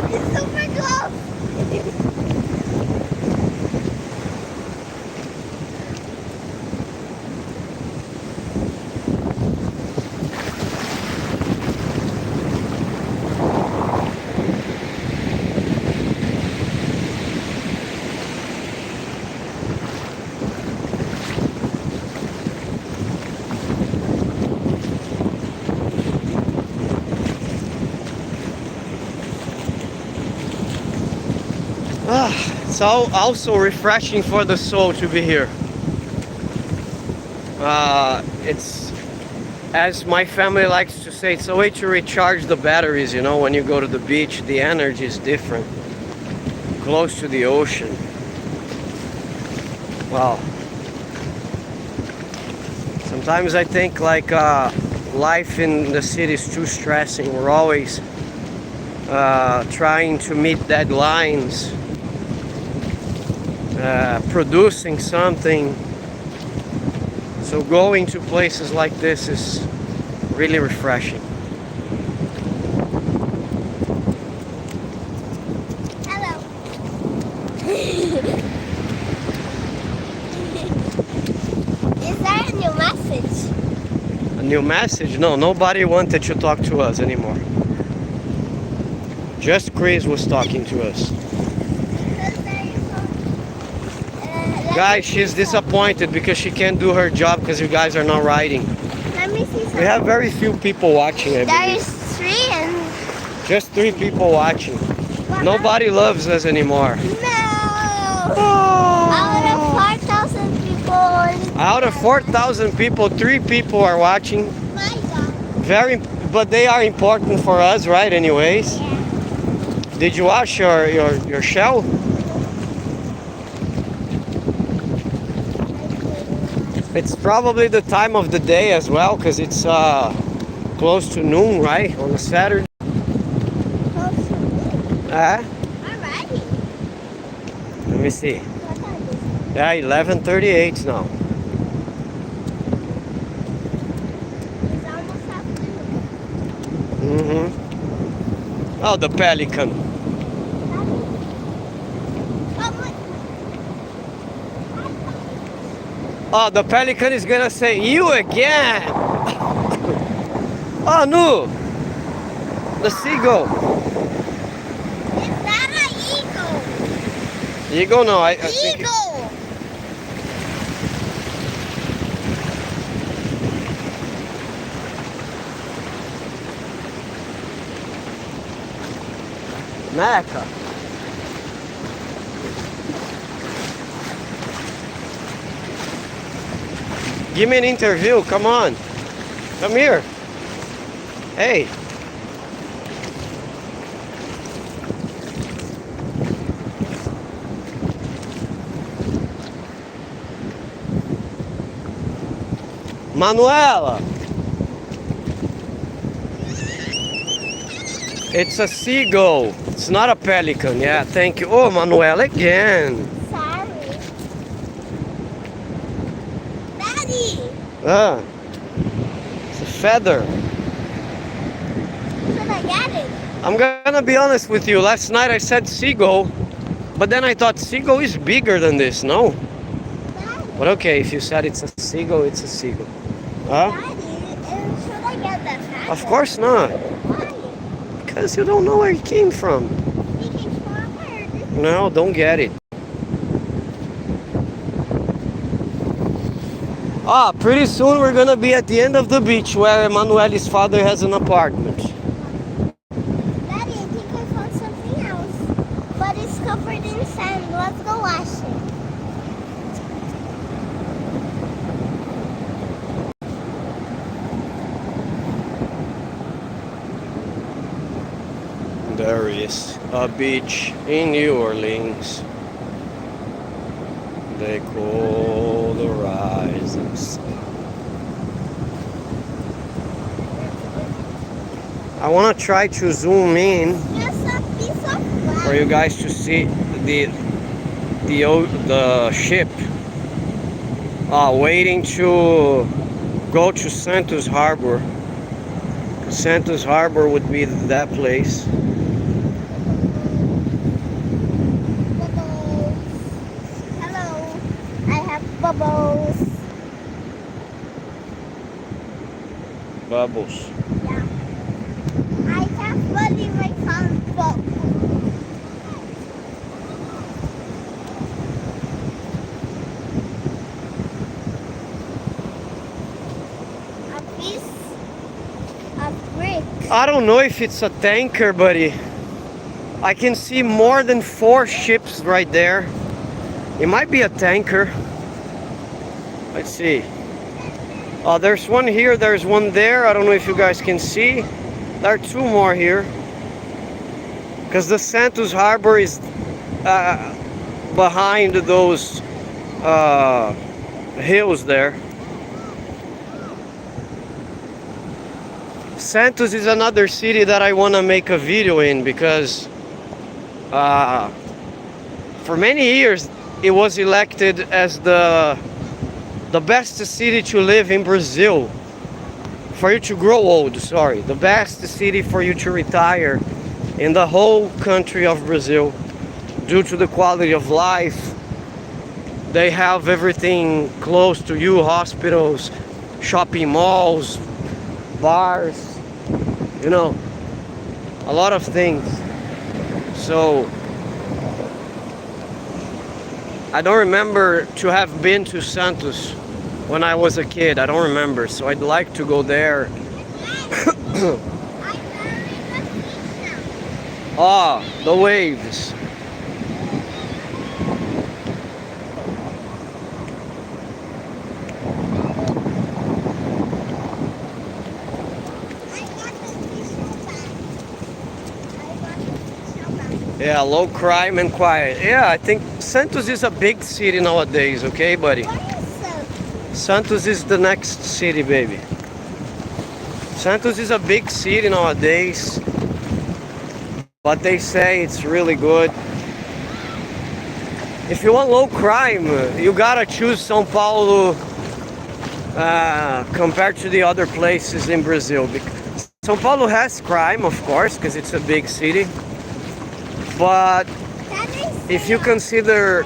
It's super close. It's also refreshing for the soul to be here. It's, as my family likes to say, it's a way to recharge the batteries, you know, when you go to the beach, the energy is different. Close to the ocean. Wow. Sometimes I think like life in the city is too stressing. We're always trying to meet deadlines, producing something. So going to places like this is really refreshing. Hello. Is there a new message? A new message? No, nobody wanted to talk to us anymore. Just Chris was talking to us. Guys, she's disappointed because she can't do her job because you guys are not riding. Let me see something. We have very few people watching, I believe. There's 3 and... Just 3 people watching. Nobody loves us anymore. No! Out of 4,000 people... Out of 4,000 people, 3 people are watching. My God. But they are important for us, right, anyways? Yeah. Did you wash your shell? It's probably the time of the day as well, because it's close to noon, right, on a Saturday. Alrighty. Let me see. What time is it? Yeah, 11:38 now. It's almost afternoon. Oh, the pelican. Oh, the pelican is gonna say, "You again!" Oh no! The seagull. Is that an eagle? Eagle? No, I think Eagle! Meca. Give me an interview, come on. Come here. Hey. Manuela. It's a seagull. It's not a pelican. Yeah, thank you. Oh, Manuela again. Sorry. Daddy! Ah. Você feather. Should I get it? I'm gonna be honest with you. Last night I said seagull, but then I thought seagull is bigger than this, no? Daddy, But okay, if you said it's a seagull, it's a seagull. Huh? should I get the feather? Of course not. Why? Because you don't know where it came from. He came from where? No, don't get it. Ah, pretty soon we're gonna be at the end of the beach where Emanuele's father has an apartment. Daddy, I think I found something else. But it's covered in sand. Let's go wash it. There is a beach in New Orleans. They call the rising sun. I want to try to zoom in Just a piece of glass. for you guys to see the ship waiting to go to Santos Harbor. Santos Harbor would be that place. Bubbles. Hello. I have bubbles. Bubbles. Yeah. I can't believe I found bubbles. A piece of brick. I don't know if it's a tanker, buddy. I can see more than 4 ships right there. It might be a tanker. Let's see. There's one here, there's one there. I don't know if you guys can see. There are 2 more here. Because the Santos Harbor is behind those hills there. Santos is another city that I want to make a video in because for many years it was elected as the best city to live in Brazil. For you to grow old, sorry. The best city for you to retire in the whole country of Brazil due to the quality of life. They have everything close to you, hospitals, shopping malls, bars, you know, a lot of things. So I don't remember to have been to Santos when I was a kid. I don't remember, so I'd like to go there. Ah, the waves. Yeah, low crime and quiet. Yeah, I think Santos is a big city nowadays, okay, buddy? Santos is the next city, baby. Santos is a big city nowadays, but they say it's really good. If you want low crime, you gotta choose São Paulo compared to the other places in Brazil. São Paulo has crime, of course, because it's a big city. But if you consider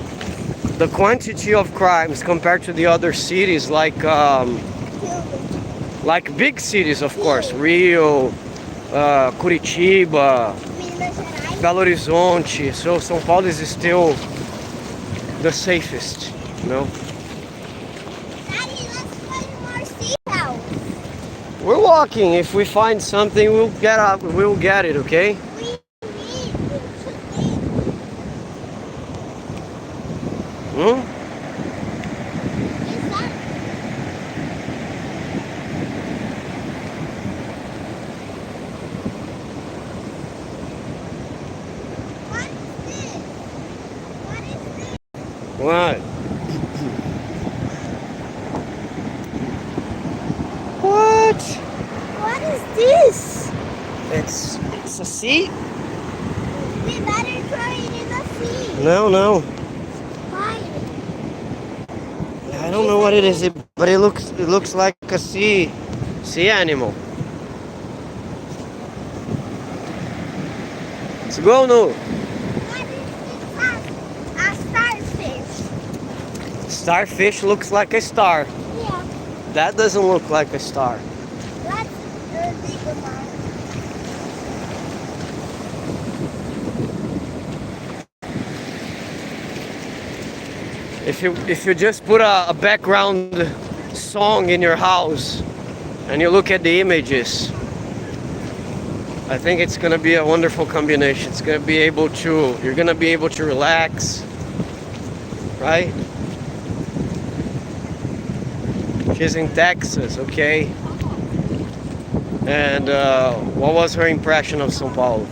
the quantity of crimes compared to the other cities, like big cities, of course, Rio, Curitiba, Belo Horizonte, so São Paulo is still the safest, you know. Daddy, let's find more seagulls. We're walking. If we find something, we'll get up. We'll get it, okay? Hmm? What? What? What is this? It's a sea? We better throw it in the sea. No. Why? I don't know what it is, but it looks like a sea. Sea animal. Let's go, no. A starfish. Starfish looks like a star. Yeah. That doesn't look like a star. That's a big one. If you just put a background song in your house and you look at the images, I think it's gonna be a wonderful combination. It's gonna be able to, you're gonna be able to relax, right? She's in Texas, okay? And what was her impression of São Paulo?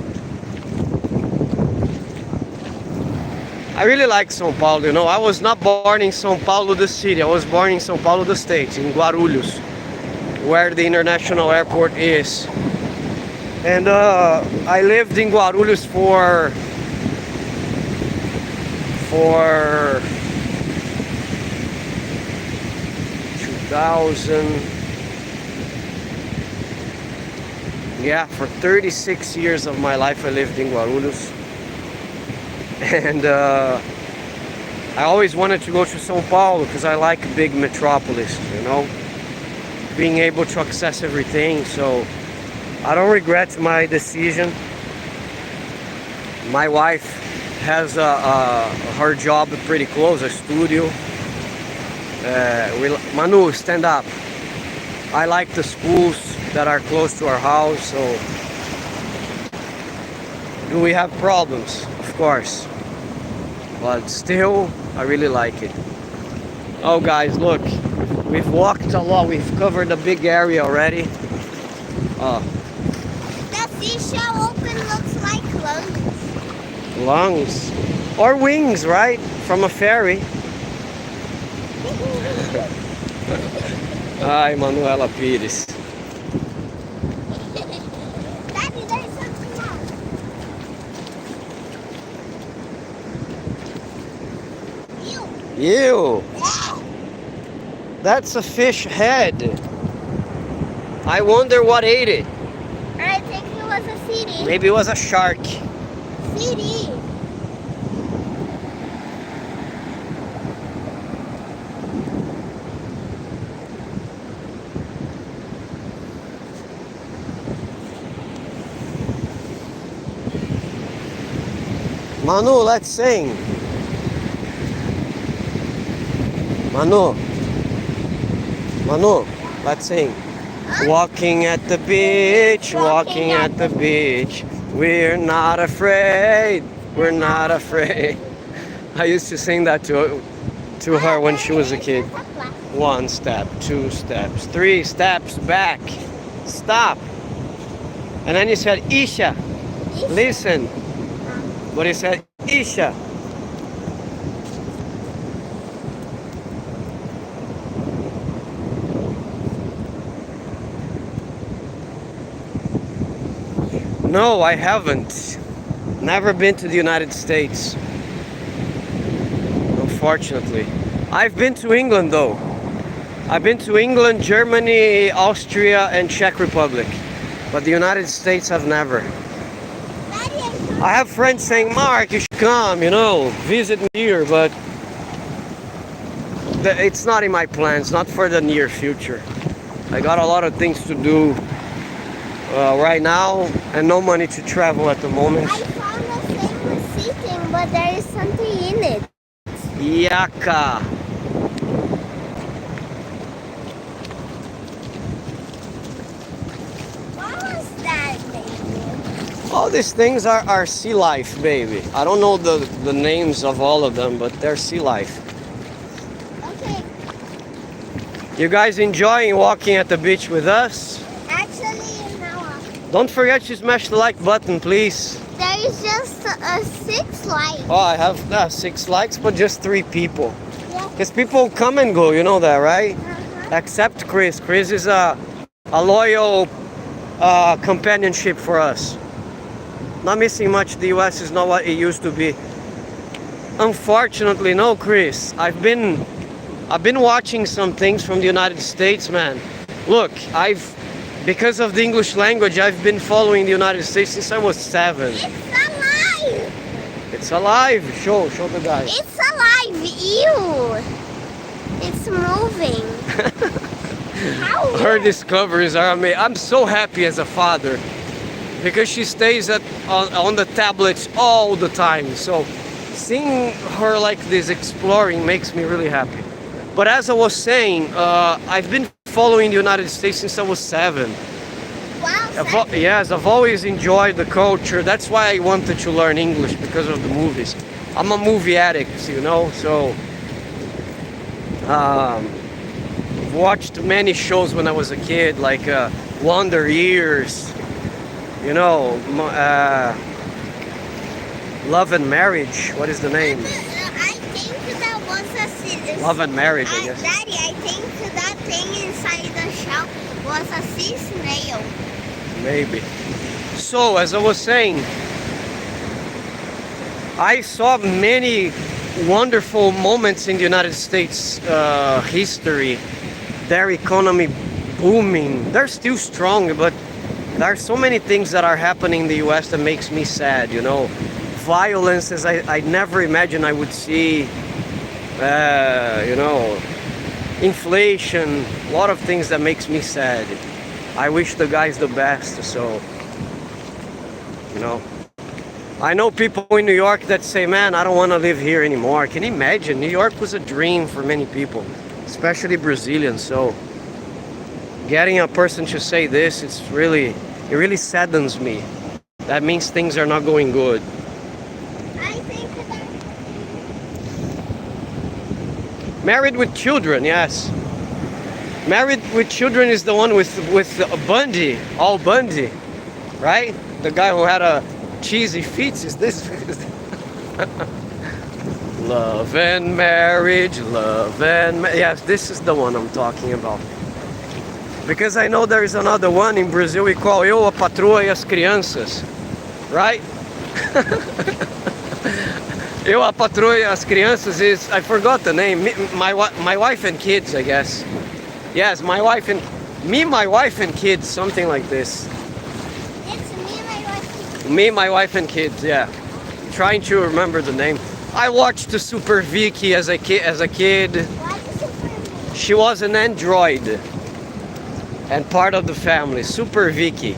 I really like São Paulo, you know. I was not born in São Paulo, the city. I was born in São Paulo, the state, in Guarulhos, where the international airport is. And I lived in Guarulhos for 2000, yeah, for 36 years of my life I lived in Guarulhos. And I always wanted to go to São Paulo because I like a big metropolis, you know, being able to access everything. So I don't regret my decision. My wife has her job pretty close, a studio. Manu, stand up. I like the schools that are close to our house. So do we have problems? Of course. But still, I really like it. Oh guys, look. We've walked a lot. We've covered a big area already. The seashell open looks like lungs. Lungs. Or wings, right? From a ferry. Ai, Manuela Pires. Daddy, there's something else. Ew. That's a fish head. I wonder what ate it. I think it was a CD. Maybe it was a shark. CD. Manu, let's sing. Manu, let's sing. Walking at the beach, walking at the beach. We're not afraid, we're not afraid. I used to sing that to her when she was a kid. 1 step, 2 steps, 3 steps back. Stop. And then you said, Isha, listen. But he said, Isha. No, I haven't. Never been to the United States. Unfortunately. I've been to England though. I've been to England, Germany, Austria, and Czech Republic. But the United States I've never. I have friends saying, Mark, you should come, you know, visit me here, but it's not in my plans, not for the near future. I got a lot of things to do right now and no money to travel at the moment. I found a famous seating, but there is something in it. Yaka. What was that, baby? All these things are sea life, baby. I don't know the names of all of them, but they're sea life. Okay, You guys enjoying walking at the beach with us? actually, now Don't forget to smash the like button, please. there is just 6 lights. Oh, I have 6 likes, but just 3 people. Yeah. Because people come and go, you know that, right? Except Chris. Chris is a loyal companionship for us. Not missing much. The US is not what it used to be. Unfortunately, no, Chris. I've been watching some things from the United States, man. Look, because of the English language, I've been following the United States since I was 7. It's alive! It's alive. Show the guy. It's alive! Ew! It's moving. How Her weird. discoveries are amazing. I'm so happy as a father because she stays on the tablets all the time. So seeing her like this exploring makes me really happy. But as I was saying, I've been following the United States since I was 7. Wow, Yes, I've always enjoyed the culture. That's why I wanted to learn English, because of the movies. I'm a movie addict, you know, so watched many shows when I was a kid, like Wonder Years, you know, Love and Marriage. What is the name? I think that was a Love and Marriage, I guess. Daddy, I think that thing inside the shell was a sea snail. Maybe. So, as I was saying, I saw many wonderful moments in the United States history. Their economy booming. They're still strong, but there are so many things that are happening in the US that makes me sad, you know. Violence, as I never imagined I would see, you know, inflation, a lot of things that makes me sad. I wish the guys the best, so, you know. I know people in New York that say, man, I don't want to live here anymore. Can you imagine? New York was a dream for many people, especially Brazilians. So getting a person to say this, it really saddens me. That means things are not going good. I think that Married with Children, yes. Married with Children is the one with Bundy, Al Bundy, right? The guy who had a cheesy feet. Is this? Love and Marriage, yes, this is the one I'm talking about. Because I know there is another one in Brazil we call Eu, a Patroa e as Crianças, right? Eu, a Patroa e as Crianças is, I forgot the name, my wife and kids, I guess. Yes, my wife and kids, something like this. it's me and my wife. Me, my wife and kids, yeah. Trying to remember the name. I watched the Super Vicky as a kid. What is it for me? She was an android and part of the family. Super Vicky.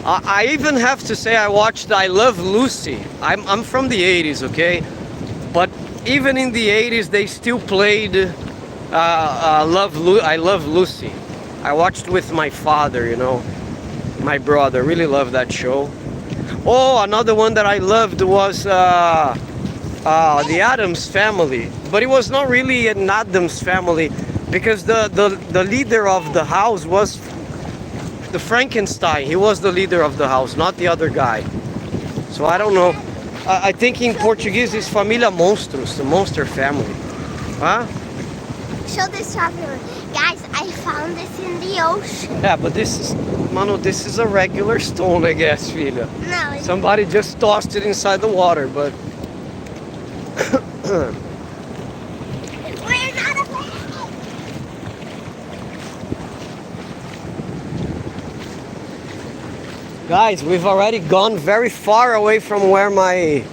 I even have to say I watched I Love Lucy. I'm from the 80s, okay? But even in the 80s they still played I Love Lucy. I watched with my father, you know. My brother really loved that show. Oh, another one that I loved was the Addams Family, but it was not really an Addams Family because the leader of the house was the Frankenstein. He was the leader of the house, not the other guy. So I don't know. I think in Portuguese it's Família Monstros, the monster family. Huh? Show this traveler. Guys, I found this in the ocean. Yeah, but this is a regular stone, I guess, filha. No, it's Somebody just tossed it inside the water, but we're not allowed. guys, we've already gone very far away from where my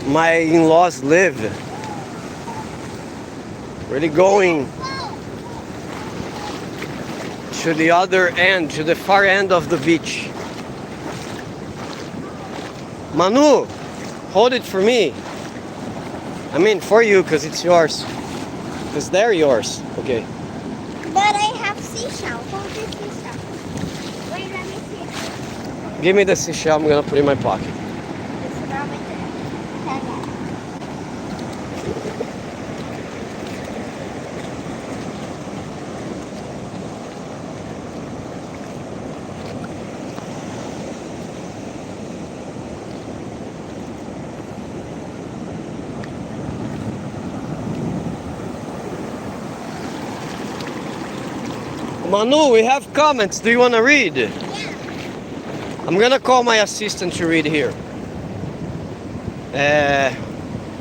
in-laws live. Really going to the other end, to the far end of the beach. Manu, hold it for me. I mean for you, because it's yours. Because they're yours. Okay. But I have seashell. Hold this seashell. Wait, let me see. Give me the seashell, I'm gonna put it in my pocket. It's not right there. Hang on. Manu, we have comments. Do you want to read? Yeah. I'm gonna call my assistant to read here.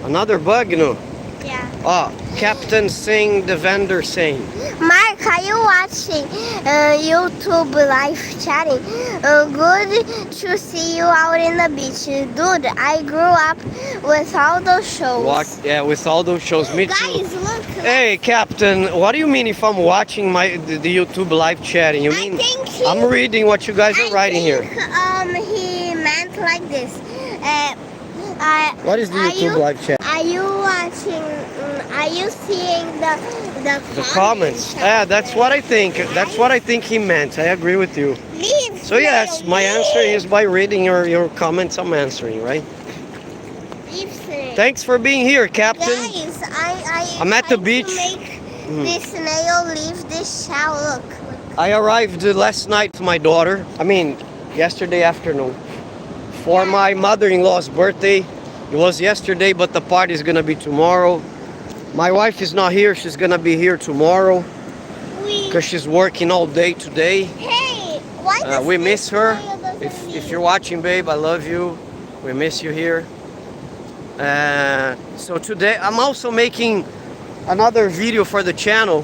Another bug, no? Yeah. Oh, Captain Sing, the vendor Sing. Mark, are you watching YouTube live chatting? Good to see you out in the beach. Dude, I grew up with all those shows. Yeah, with all those shows. Me too. Guys, look. Hey, Captain, what do you mean if I'm watching the YouTube live chatting? You mean I'm reading what you guys are writing here? He meant like this. What is the YouTube live chat? Are you watching? Are you seeing the Comments? Yeah, that's what I think. That's what I think he meant. I agree with you. Leave. So yes, my answer is by reading your comments. I'm answering, right? Thanks for being here, Captain. Guys, I'm at the tried beach. To make this snail leave this shell. Look. I arrived last night to my daughter. I mean, yesterday afternoon. For my mother-in-law's birthday. It was yesterday, but the party is gonna be tomorrow. My wife is not here. She's gonna be here tomorrow because she's working all day today. Hey, why We miss her. If you're watching, babe, I love you. We miss you here. So today I'm also making another video for the channel,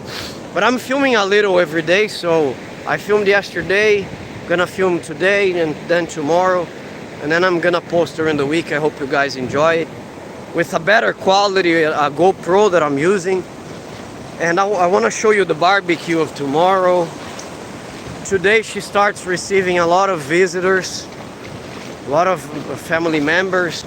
but I'm filming a little every day. So I filmed yesterday, gonna film today and then tomorrow, and then I'm gonna post during the week. I hope you guys enjoy it with a better quality, a GoPro that I'm using. And I want to show you the barbecue of tomorrow. Today she starts receiving a lot of visitors, a lot of family members.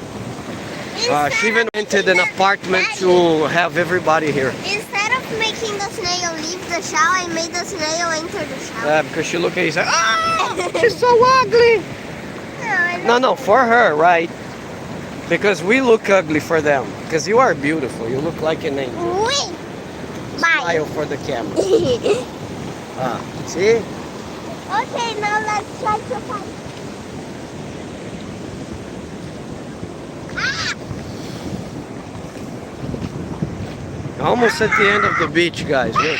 She even rented an apartment to have everybody here. Instead of making the snail leave the shell, I made the snail enter the shell. Because she looked at you and said, "Ah, she's so ugly." No, for her, right? Because we look ugly for them. Because you are beautiful. You look like an angel. Wait. Bye. Smile for the camera. See? Okay, now let's try to find. Ah! Almost at the end of the beach, guys. Look.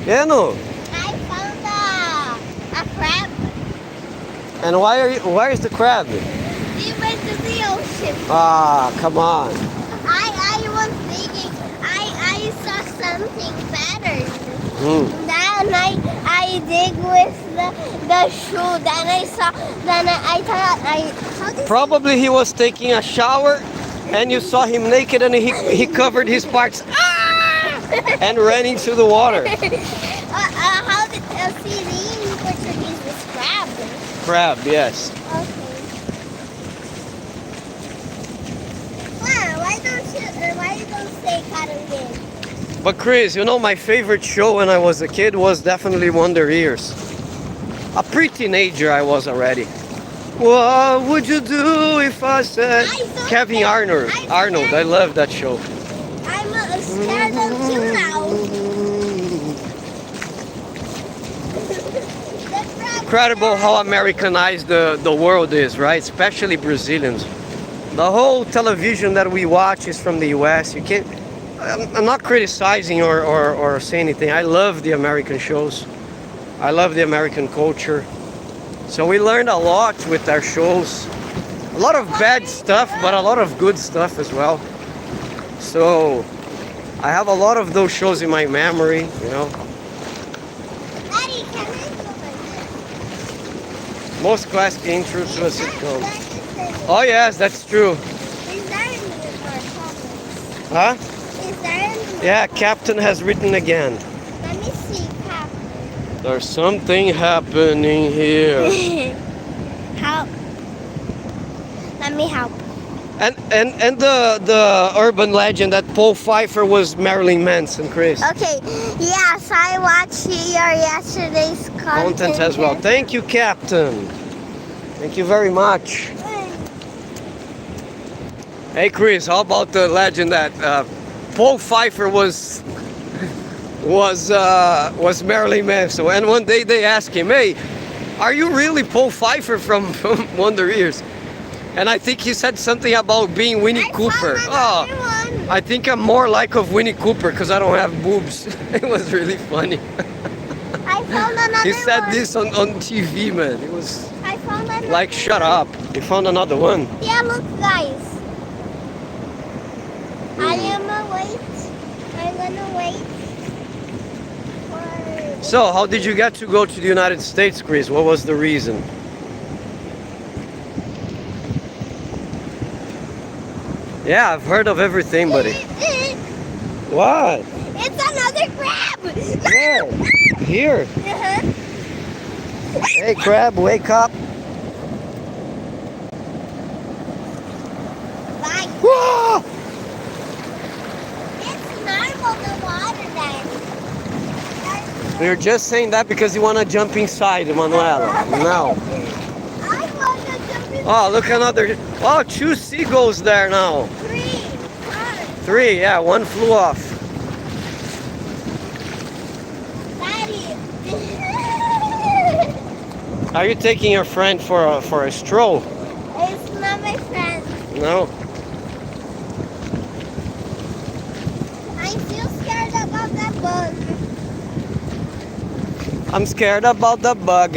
Yeah, no. I found a crab. And why is the crab? We went to the ocean. Ah, come on. I was thinking, I saw something better. Then I dig with the shoe. Then I thought Probably he was taking a shower and you saw him naked and he covered his parts and ran into the water. How did see in Portuguese is crab? Crab, yes. Okay. Why you don't say caranguejo? But Chris, you know my favorite show when I was a kid was definitely Wonder Years. A pre-teenager I was already. What would you do if I said Kevin Arnold? I love that show. I'm scared until now. Incredible how Americanized the world is, right? Especially Brazilians. The whole television that we watch is from the US. You can't. I'm not criticizing or saying anything. I love the American shows. I love the American culture. So we learned a lot with our shows. A lot of bad stuff, but a lot of good stuff as well. So I have a lot of those shows in my memory, you know. Daddy, can I go like this? Most classic intro to a sitcom. Oh yes, that's true. Is there any more comments? Huh? Is there any? Yeah, Captain has written again. Let me see, Captain. There's something happening here. Help. Let me help. And the urban legend that Paul Pfeiffer was Marilyn Manson, Chris. Okay, yes, I watched your yesterday's Content as well. Thank you, Captain. Thank you very much. Hey, Chris, how about the legend that Paul Pfeiffer was Marilyn Manson? And one day they asked him, "Hey, are you really Paul Pfeiffer from Wonder Years?" And I think he said something about being Winnie Cooper. Oh, I think I'm more like of Winnie Cooper because I don't have boobs. It was really funny. I found another He said one. this on TV, man. It was I found another like, shut up. You found another one. Yeah, look, guys. I'm gonna wait for... So, how did you get to go to the United States, Chris? What was the reason? Yeah, I've heard of everything, buddy. What? It's another crab! Where? Here. Uh-huh. Hey, crab, wake up. Bye. Whoa! It's normal, the water then. You're just saying that because you want to jump inside, Emanuela. No. I want to jump in. Oh, look another. Oh, 2 seagulls there now. 3. 3, yeah, 1 flew off. Daddy. Are you taking your friend for a stroll? It's not my friend. No. I'm still scared about that bug. I'm scared about the bug,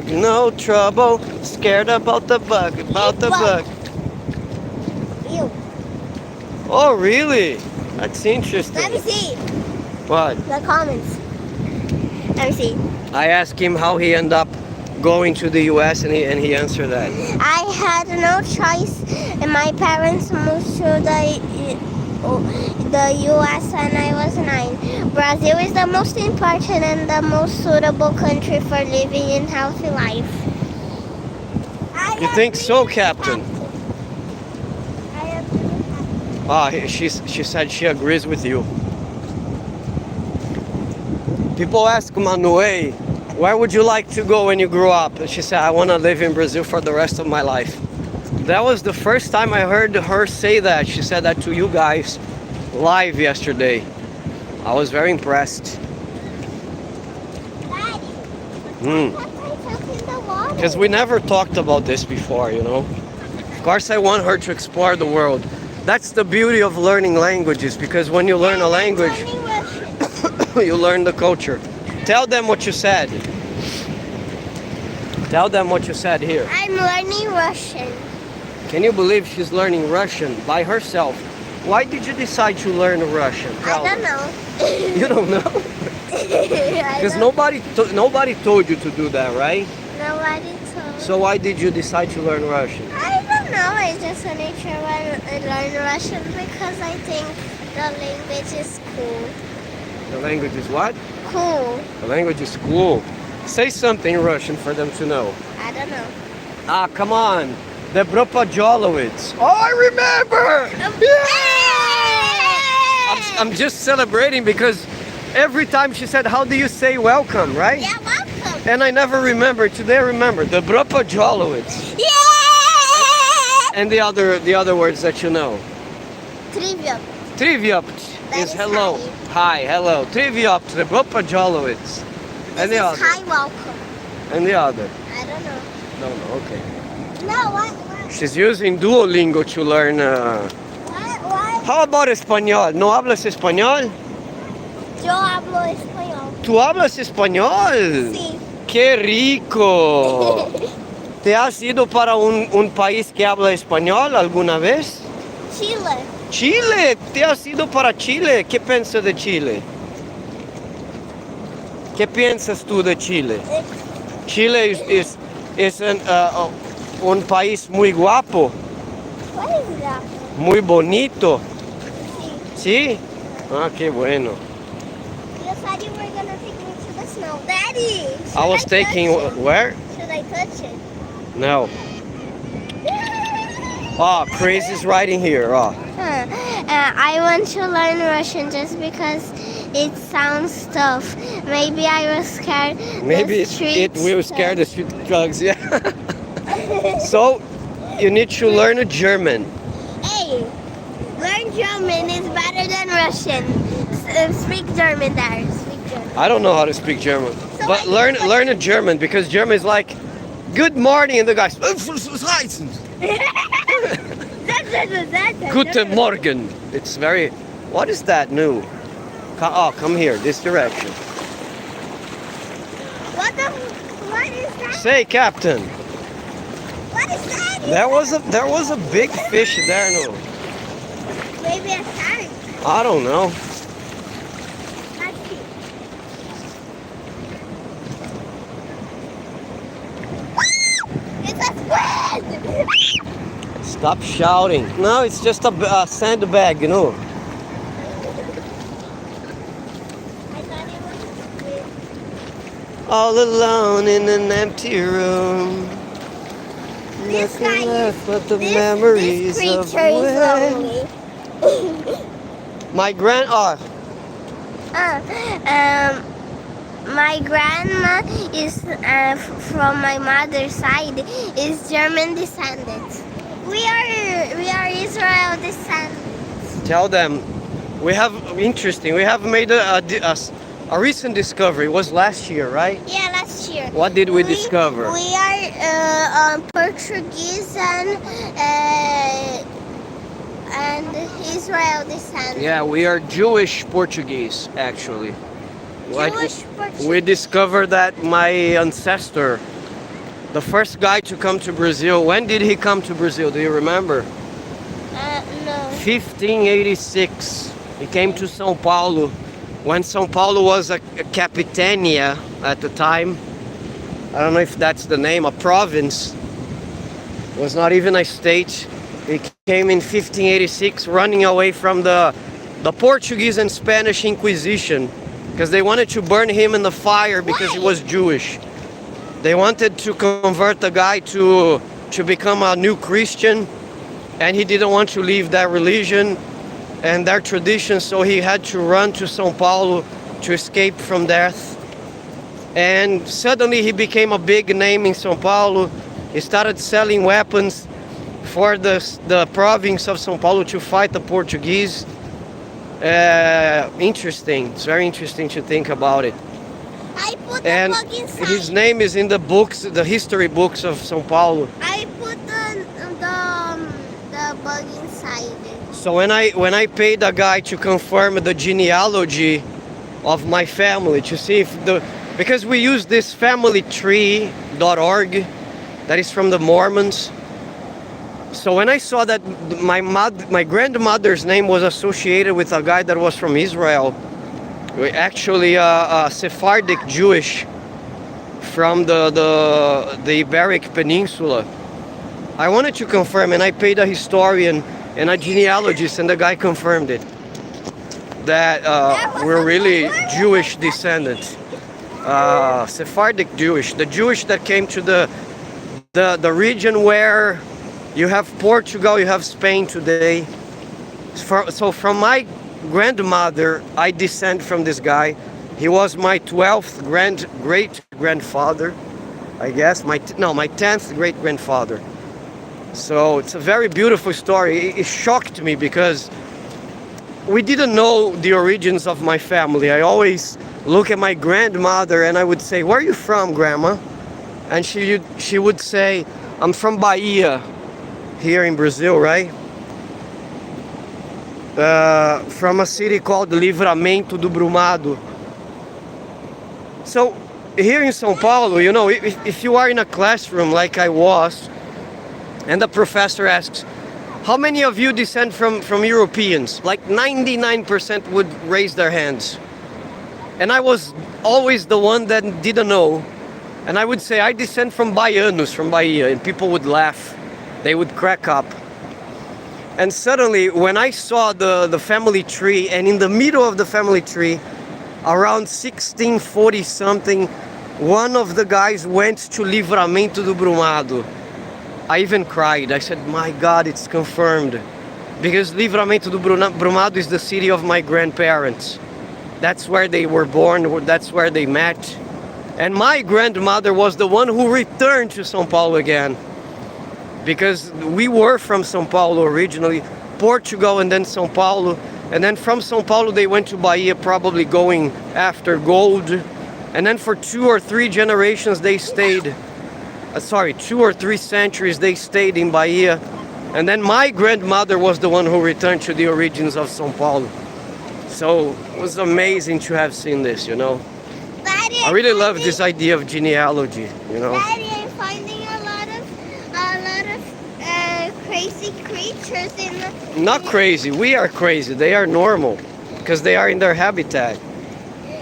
no trouble. Scared about the bug, Bug. Ew. Oh, really? That's interesting. Let me see What? the comments. Let me see. I asked him how he ended up going to the U.S. and he answered that. I had no choice, and my parents moved to the U.S. when I was 9. Brazil is the most important and the most suitable country for living a healthy life. You think so, Captain? I agree with Ah, she said she agrees with you. People ask Manuel, where would you like to go when you grow up? And she said, I want to live in Brazil for the rest of my life. That was the first time I heard her say that. She said that to you guys live yesterday. I was very impressed. that. Daddy, Hmm. why can't I jump in the water? Because we never talked about this before, you know. Of course, I want her to explore the world. That's the beauty of learning languages, because when you learn a language, I'm learning Russian. you learn the culture. Tell them what you said. Tell them what you said here. I'm learning Russian. Can you believe she's learning Russian by herself? Why did you decide to learn Russian? I don't know. You don't know? Because nobody told you to do that, right? Nobody told. So why did you decide to learn Russian? I don't know. I just want to try to learn Russian because I think the language is cool. The language is what? Cool. The language is cool. Say something in Russian for them to know. I don't know. Ah, come on. Dobropa Jolowitz. Oh, I remember! I'm just celebrating because every time she said, how do you say welcome, right? Yeah, welcome. And I never remember. Today I remember. Dobropa Jolowitz. Yeah! And the other words that you know. Trivia. Triviapt That is is hello. Hi, hello. Triviapt, Dobropa Jolowitz. And the This is other. hi, welcome. And the other. I don't know. No, okay. No, what? She's using Duolingo to learn. What? How about español? ¿No hablas español? Yo hablo español. ¿Tú hablas español? Sí. ¡Qué rico! ¿Te has ido para un país que habla español alguna vez? Chile. Chile, ¿te has ido para Chile? ¿Qué piensas de Chile? ¿Qué piensas tú de Chile? Chile es un país muy guapo, What is that? muy bonito. Sí. ¿Sí? Ah, qué bueno. You said you were gonna take me to the snow. Daddy! Should I was touch taking it? where? Should I touch it? No. Oh, Chris is writing here. Oh. I want to learn Russian just because it sounds tough. Maybe I was scared. Maybe it will scare the street drugs, yeah. So, you need to learn German. Hey, learn German is better than Russian. Speak German there. Speak German. I don't know how to speak German. So But learn a German, because German is like, good morning, and the guy's, Guten Morgen. It's very, what is that new? Oh, come here, this direction. What is that? Say, Captain. What is that? There was a big fish there, no? maybe a shark. I don't know. Let's see. It's a squid! Stop shouting. No, it's just a sandbag, you know. I thought it was a squid. All alone in an empty room. This Nothing guy left but the This memories of creature is when. lonely. My My grandma is from my mother's side is German descendant. We are Israel descendants. Tell them. We have made a recent discovery. It was last year, right? Yeah, last year. What did we discover? We are Portuguese and Israel descendants. Yeah, we are Jewish Portuguese, actually. Jewish Portuguese. We discovered that my ancestor, the first guy to come to Brazil, when did he come to Brazil? Do you remember? No. 1586. He came to São Paulo when São Paulo was a capitania at the time. I don't know if that's the name, a province. It was not even a state. He came in 1586 running away from the Portuguese and Spanish Inquisition because they wanted to burn him in the fire because he was Jewish. They wanted to convert the guy to become a new Christian, and he didn't want to leave that religion and their tradition, so he had to run to São Paulo to escape from death. And suddenly he became a big name in São Paulo. He started selling weapons for the province of São Paulo to fight the Portuguese. Interesting. It's very interesting to think about it. I put the And bug inside. his name is in the books, the history books of São Paulo. I put the bug inside. So when I paid a guy to confirm the genealogy of my family to see if because we use this familytree.org that is from the Mormons. So when I saw that my grandmother's name was associated with a guy that was from Israel, actually a Sephardic Jewish from the Iberic Peninsula, I wanted to confirm, and I paid a historian and a genealogist, and the guy confirmed it, that we're really Jewish descendants. Sephardic Jewish, the Jewish that came to the region where you have Portugal, you have Spain today. So from my grandmother, I descend from this guy. He was my 12th great-grandfather, I guess. My 10th great-grandfather. So it's a very beautiful story. It shocked me because we didn't know the origins of my family. I always look at my grandmother and I would say, "Where are you from, Grandma?" And she would say, "I'm from Bahia, here in Brazil, right? From a city called Livramento do Brumado." So here in São Paulo, you know, if you are in a classroom like I was, and the professor asks, "How many of you descend from Europeans?" Like 99% would raise their hands. And I was always the one that didn't know. And I would say, "I descend from Baianos, from Bahia," and people would laugh. They would crack up. And suddenly, when I saw the family tree, and in the middle of the family tree, around 1640 something, one of the guys went to Livramento do Brumado. I even cried. I said, "My God, it's confirmed." Because Livramento do Brumado is the city of my grandparents. That's where they were born, that's where they met. And my grandmother was the one who returned to São Paulo again. Because we were from São Paulo originally, Portugal and then São Paulo. And then from São Paulo they went to Bahia, probably going after gold. And then for 2 or 3 generations they stayed. 2 or 3 centuries they stayed in Bahia. And then my grandmother was the one who returned to the origins of São Paulo. So it was amazing to have seen this, you know. Daddy, I really love this idea of genealogy, you know. Daddy, I'm finding a lot of crazy creatures in the... Not crazy. We are crazy. They are normal because they are in their habitat.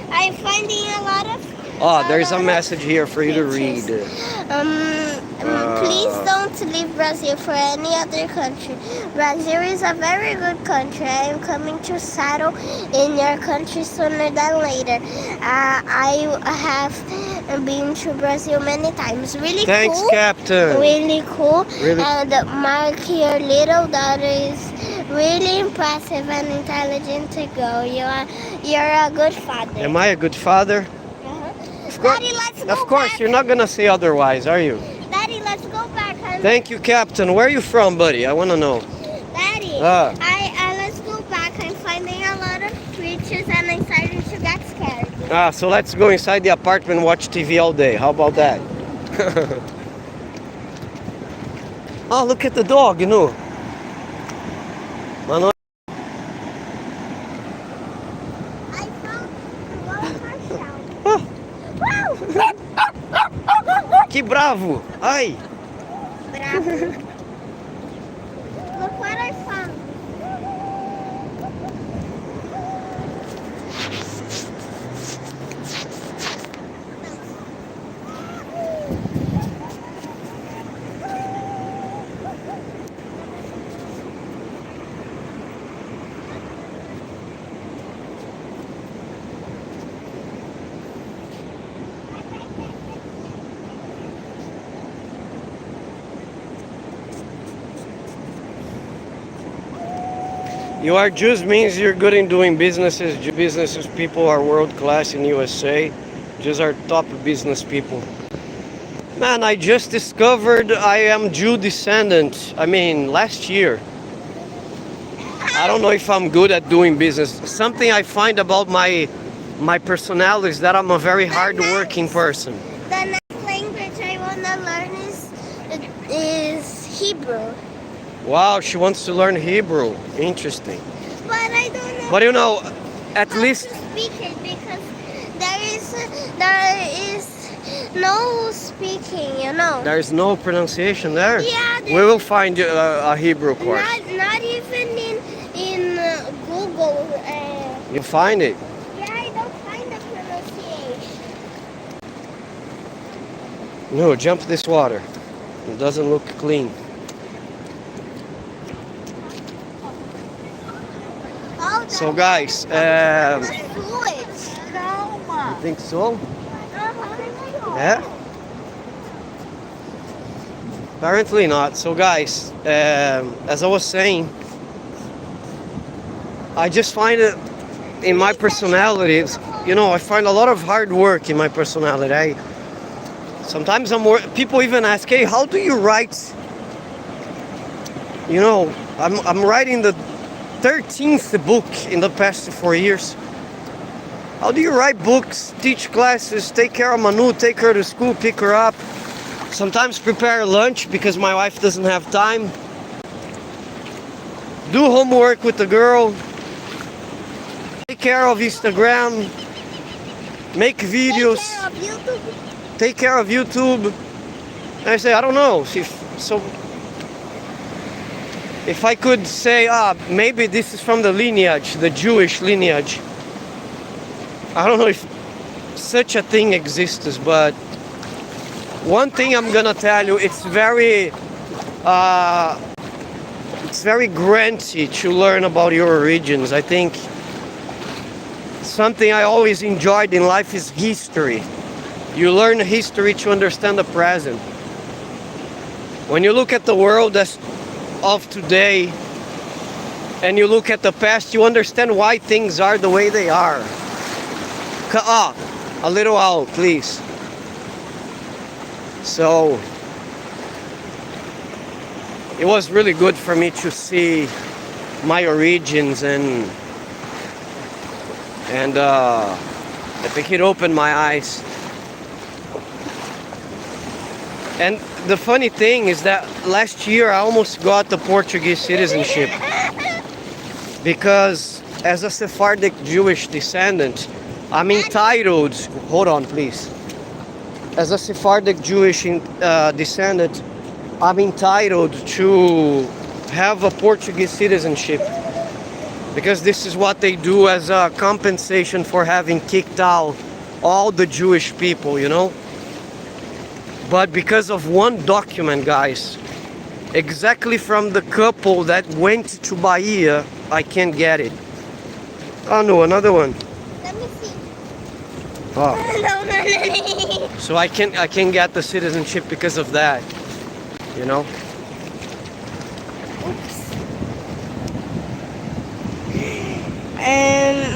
I'm finding a lot of... Oh, there's a message here for you to read. Please don't leave Brazil for any other country. Brazil is a very good country. I am coming to settle in your country sooner than later. I have been to Brazil many times. Really Thanks, cool. Captain. Really cool. Really? And Mark, your little daughter is really impressive and intelligent to go. You're a good father. Am I a good father? Daddy, let's go Of course, back. you're not gonna say otherwise, are you? Daddy, let's go back. Thank you, Captain. Where are you from, buddy? I want to know. Daddy, Ah. let's go back. I'm finding a lot of creatures and I'm starting to get scared. So let's go inside the apartment and watch TV all day. How about that? Oh, look at the dog, you know. Mano, I found one myself. ah, Wow! que bravo! Ai! Bravo. Look what I found. You are just means you're good in doing businesses. Businesses people are world class in USA. Just are top business people. Man, I just discovered I am Jew descendant. I mean, last year. I don't know if I'm good at doing business. Something I find about my personality is that I'm a very hard-working person. The next language I want to learn is Hebrew. Wow, she wants to learn Hebrew. Interesting. But I don't know. But you know, at how least to speak it because there is no speaking, you know. there's no pronunciation there. Yeah, We will find you a Hebrew course. Not even in Google. You find it. Yeah, I don't find the pronunciation. No, jump this water. It doesn't look clean. Oh, So guys, fluids. you think so? Yeah? Apparently not. So guys, as I was saying, I just find it in my personality, I find a lot of hard work in my personality. Sometimes people even ask, hey, how do you write? I'm writing the 13th book in the past 4 years. How do you write books, teach classes, take care of Manu, take her to school, pick her up, sometimes prepare lunch because my wife doesn't have time, do homework with the girl, take care of Instagram, make videos, take care of YouTube. And I say, I don't know. If I could say, maybe this is from the lineage, the Jewish lineage. I don't know if such a thing exists, but one thing I'm gonna tell you, it's very granty to learn about your origins. I think something I always enjoyed in life is history. You learn history to understand the present. When you look at the world of today and you look at the past, you understand why things are the way they are. A little out, please. So it was really good for me to see my origins, and I think it opened my eyes. And the funny thing is that last year I almost got the Portuguese citizenship because as a Sephardic Jewish descendant, I'm entitled, hold on please, as a Sephardic Jewish descendant, I'm entitled to have a Portuguese citizenship because this is what they do as a compensation for having kicked out all the Jewish people, you know. But because of one document, guys, exactly from the couple that went to Bahia, I can't get it. Oh no, another one. Let me see. Oh. No. So I can't get the citizenship because of that, you know. Oops. And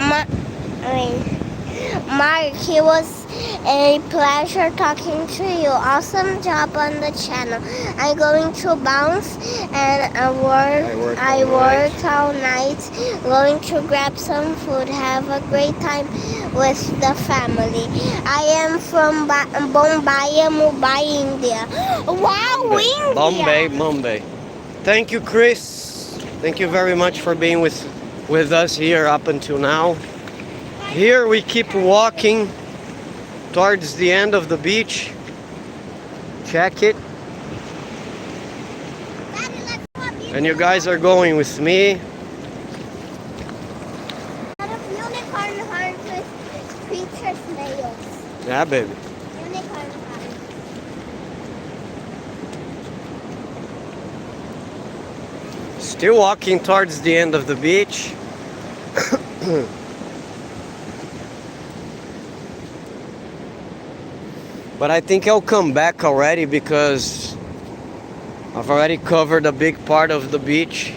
Mark, it was a pleasure talking to you. Awesome job on the channel. I'm going to bounce and I worked all night. Going to grab some food. Have a great time with the family. I am from Bombay, Mumbai, India. Wow, India! Bombay. Thank you, Chris. Thank you very much for being with us here up until now. Here we keep walking towards the end of the beach. Check it. Daddy, let's go up. And you guys are going with me. A lot of unicorn horns with creature snails. Yeah, baby. Unicorn horns. Still walking towards the end of the beach. But I think I'll come back already because I've already covered a big part of the beach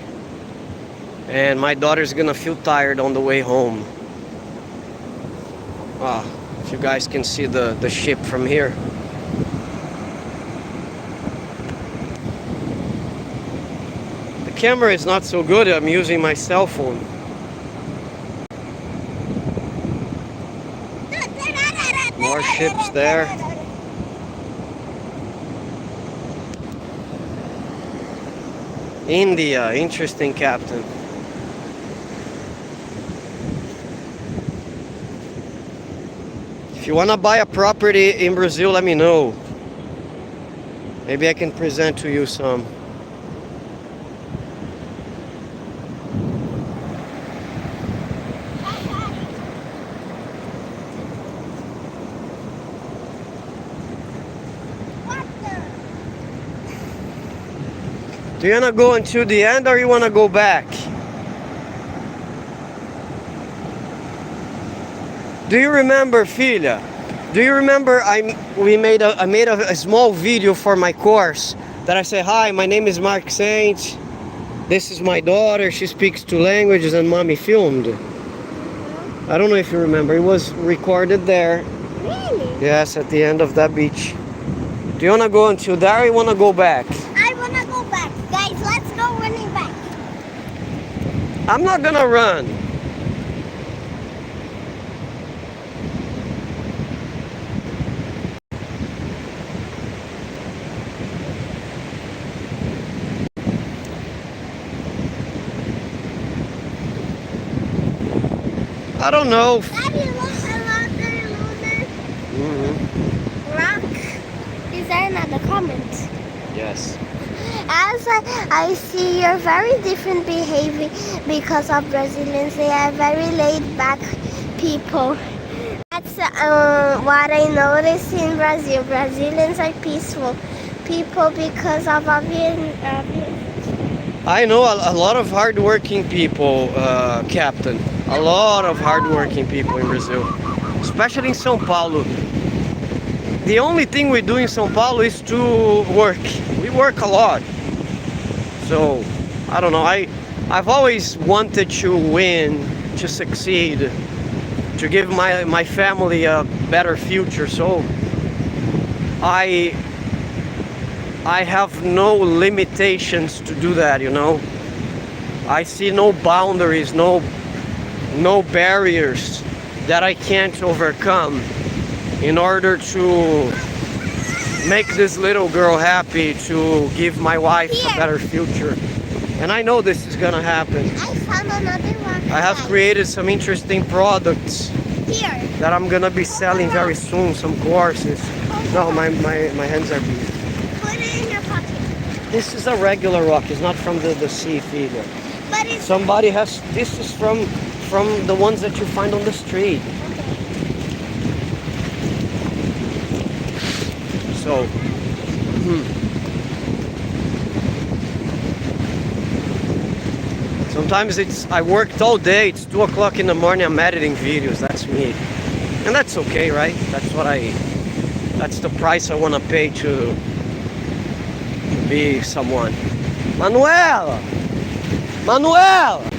and my daughter's gonna feel tired on the way home. Ah, if you guys can see the ship from here. The camera is not so good, I'm using my cell phone. More ships there. India, interesting, Captain. If you want to buy a property in Brazil, let me know. Maybe I can present to you some. Do you want to go until the end or you want to go back? Do you remember, filha? Do you remember I made a small video for my course that I say, hi, my name is Mark Saint. This is my daughter. She speaks 2 languages and mommy filmed. I don't know if you remember. It was recorded there. Really? Yes, at the end of that beach. Do you want to go until there or you want to go back? I want to go back. Guys, let's go running back. I'm not gonna run. I don't know. Daddy, look, another lunar rock. Is there another comment? Yes. As I see your very different behavior because of Brazilians. They are very laid back people. That's what I noticed in Brazil. Brazilians are peaceful people because of obvious. I know a lot of hardworking people, Captain. A lot of hardworking people in Brazil, especially in São Paulo. The only thing we do in São Paulo is to work. We work a lot. So, I don't know. I've always wanted to win, to succeed, to give my family a better future. So, I have no limitations to do that, you know. I see no boundaries, no barriers that I can't overcome in order to make this little girl happy, to give my wife a better future. And I know this is gonna happen. I found another rock. I have created some interesting products Here. that I'm gonna be selling very soon, some courses. No, my hands are busy. Put it in your pocket. This is a regular rock. It's not from the sea either. But it's Somebody has. This is from the ones that you find on the street. So. Sometimes I worked all day. It's 2 o'clock in the morning. I'm editing videos. That's me, and that's okay, right? That's the price I want to pay to be someone. Manuela! Manuela!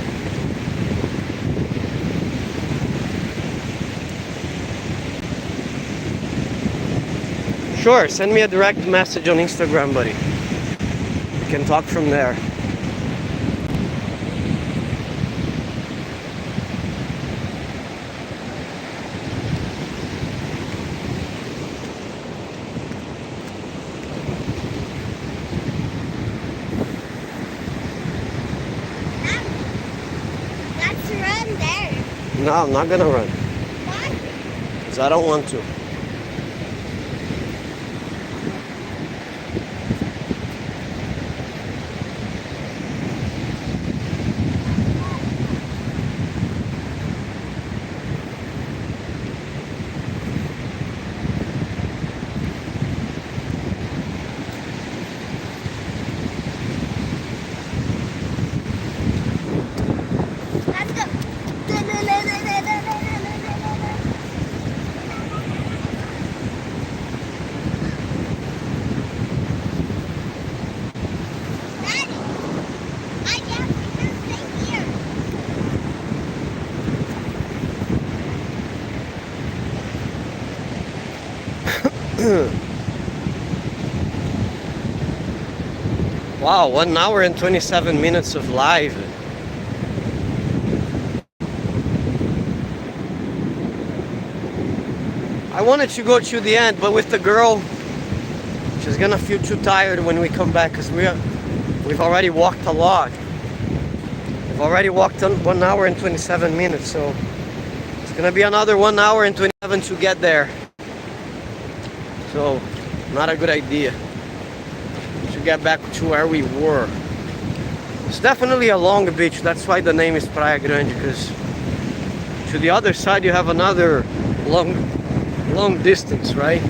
Sure, send me a direct message on Instagram, buddy. We can talk from there. let's run there. No, I'm not gonna run. Why? Because I don't want to. Let's go. Daddy, I guess we can stay here. Wow, 1 hour and 27 minutes of live. I wanted to go to the end, but with the girl, she's gonna feel too tired when we come back because we've already walked a lot. We've already walked on 1 hour and 27 minutes, so it's gonna be another 1 hour and 27 to get there. So, not a good idea to get back to where we were. It's definitely a long beach, that's why the name is Praia Grande, because to the other side you have another long distance, right?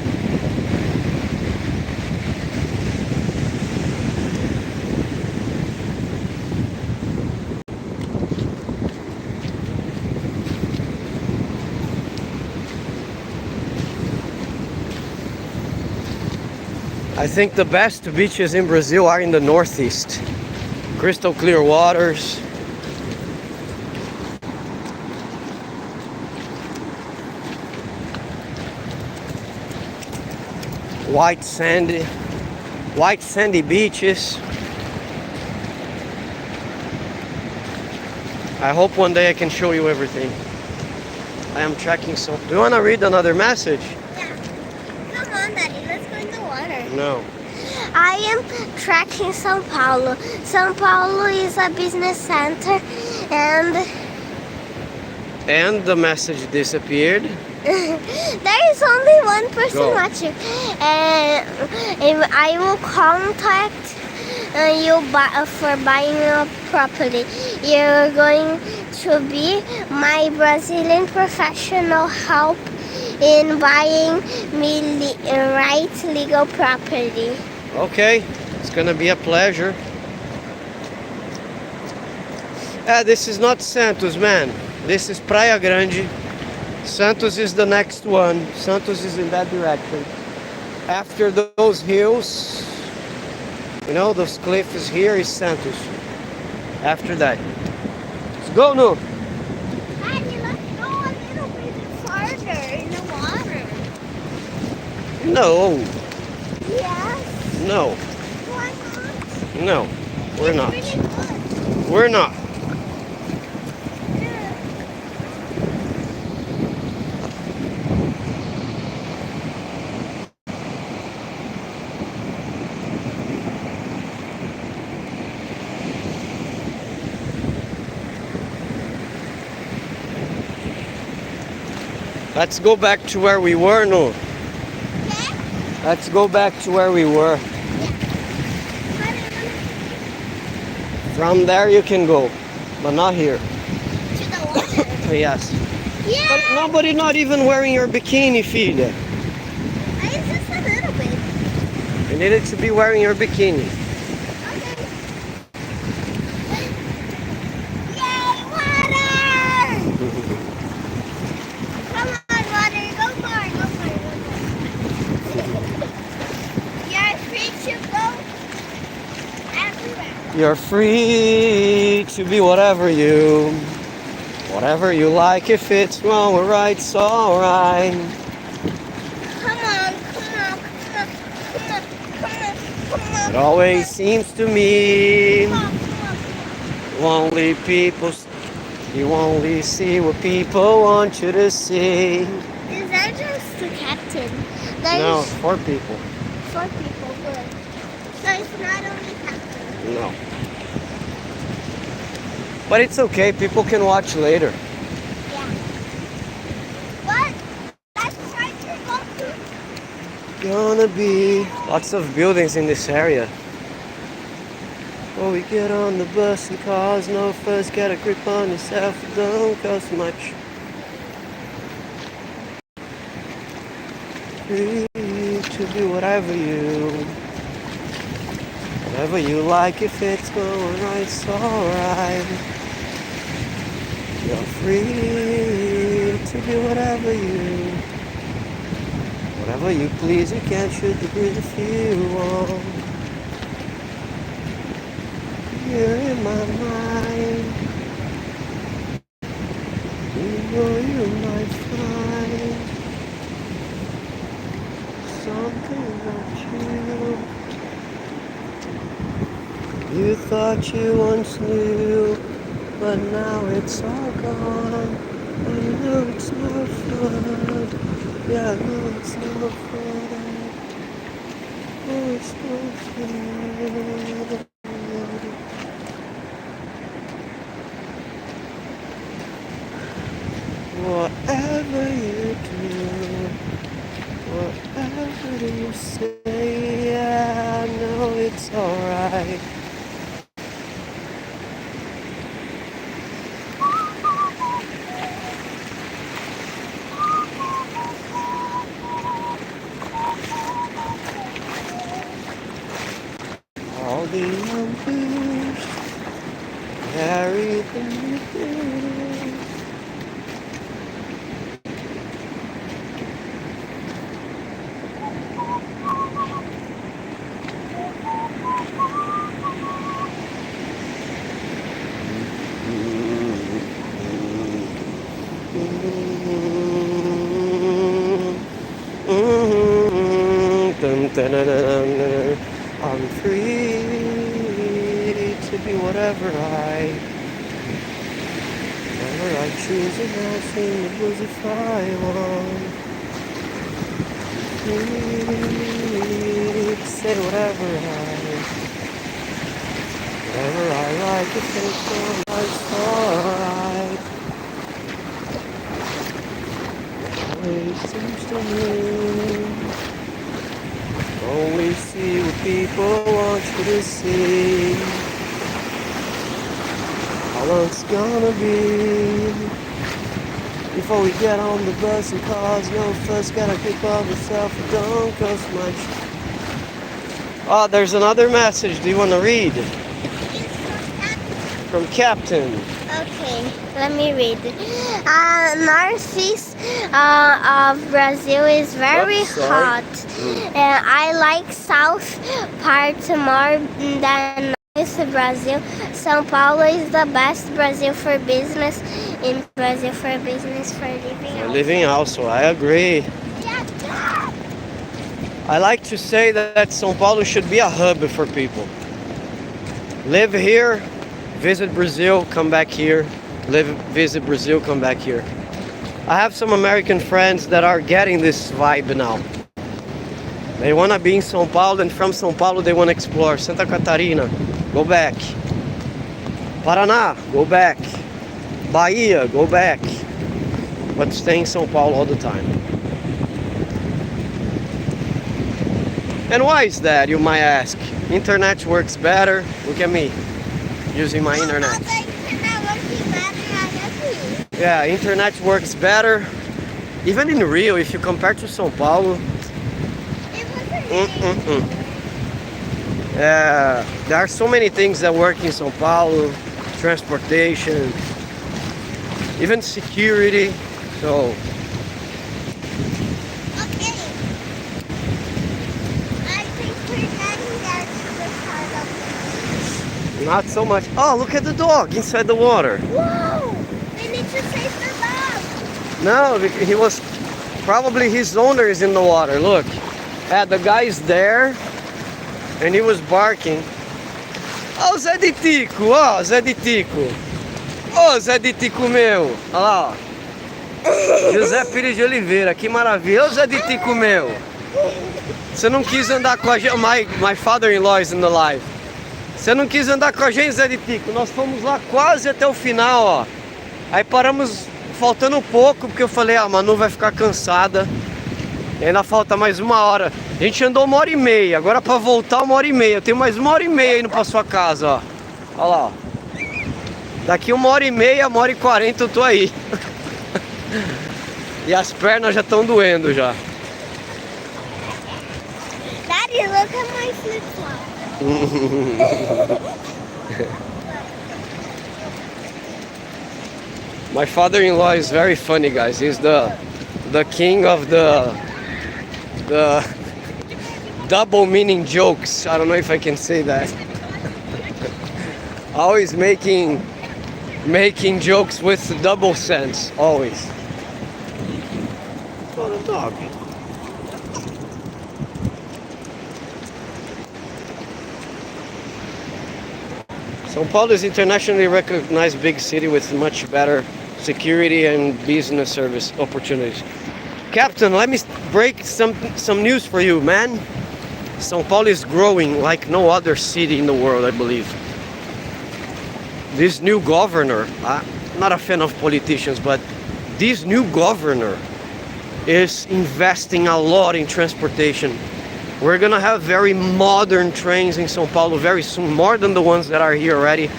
I think the best beaches in Brazil are in the northeast. Crystal clear waters. White sandy beaches. I hope one day I can show you everything. I am tracking so. Do you want to read another message? Yeah. Come on, Daddy. Let's go in the water. No. I am tracking São Paulo. São Paulo is a business center, and The message disappeared. there is only one person Go. watching. And I will contact you for buying a property. You're going to be my Brazilian professional help in buying me right legal property. Okay, it's gonna be a pleasure. This is not Santos, man. This is Praia Grande. Santos is the next one. Santos is in that direction. After those hills, you know, those cliffs here is Santos. After that. Let's go, Nu. Daddy, let's go a little bit farther in the water. No, Yes. no, Why not? no. We're not. It's really good. We're not. Let's go back to where we were, No. Okay? Let's go back to where we were. But From there you can go, but not here. To the water. Yes. But Yeah. nobody not even wearing your bikini, filha. It's just a little bit. You needed to be wearing your bikini. Okay. Yay, water! Come on, water. Go for it. Go for it. Go for it. You're free to go everywhere. You're free to be whatever you like. If it's wrong or right, it's alright. Come on, come on, come on, come on, come on, come on. It always seems to me Come on, come on, come only people, you only see what people want you to see. on. Is that just the captain? No, There's 4 people. 4 people, good. So it's not only captain. No. But it's okay, people can watch later. Yeah. But let's try to go to. Gonna be lots of buildings in this area. When we get on the bus and cars, no fuss, get a grip on yourself, it don't cost much. Free to do whatever you like, if it's going right, it's alright. You're free to do whatever you please, you can shoot the breeze if you want. You're in my mind. You know you might find something about you thought you once knew, but now it's all gone. I know it's no fun. Yeah, I know it's no fun. Oh, it's no fun. Whatever you do, whatever you say, I know it's alright. All the numbers carry the news. I'm free to be whatever I choose, and I'll sing the blues if I want. Free to say whatever I like, if it's alright, it's alright. Always seems to me only see what people want you to see. How long it's gonna be before we get on the bus and cars, no fuss, gotta pick up yourself, it don't cost much. Oh, there's another message. Do you want to read? From Captain. Okay, let me read. Northeast of Brazil is very hot, and I like south part more than north Brazil. São Paulo is the best Brazil for business. In Brazil for business for living. Living also, I agree. Yeah. I like to say that São Paulo should be a hub for people. Live here, visit Brazil, come back here. Visit Brazil, come back here. I have some American friends that are getting this vibe now. They want to be in São Paulo, and from São Paulo they want to explore. Santa Catarina, go back. Paraná, go back. Bahia, go back. But stay in São Paulo all the time. And why is that, you might ask? Internet works better. Look at me. using my internet. Nossa internet working better aqui. Yeah, internet works better. Even in Rio, if you compare to São Paulo, E você? there are so many things that work in São Paulo. Transportation, even security. So Okay. I think we're getting there to the part of not so much. Oh, look at the dog inside the water. Whoa! We need to save the dog. No, he was probably his owner is in the water. Look, the guy's there, and he was barking. Ó, o Zé de Tico, ó, Zé de Tico. Ô, Zé de Tico meu. Olha lá, ó. José Pires de Oliveira, que maravilha. Ô, Zé de Tico meu. Você não quis andar com a gente. My father-in-law is in the live. Você não quis andar com a gente, Zé de Tico. Nós fomos lá quase até o final, ó. Aí paramos faltando um pouco, porque eu falei, a Manu vai ficar cansada. E ainda falta mais 1 hora. A gente andou 1h30. Agora pra voltar 1h30. Eu tenho mais 1h30 indo pra sua casa, ó. Olha lá, ó. Daqui 1h30, 1h40 eu tô aí. E as pernas já estão doendo já. Daddy, look at my flip-flop. My father-in-law is very funny, guys. He's the king of the double meaning jokes. I don't know if I can say that. Always making jokes with double sense. Always. Oh, the dog. São Paulo is internationally recognized big city with much better security and business service opportunities. Captain, let me break some news for you, man. São Paulo is growing like no other city in the world, I believe. This new governor, I'm not a fan of politicians, but this new governor is investing a lot in transportation. We're gonna have very modern trains in São Paulo very soon, more than the ones that are here already.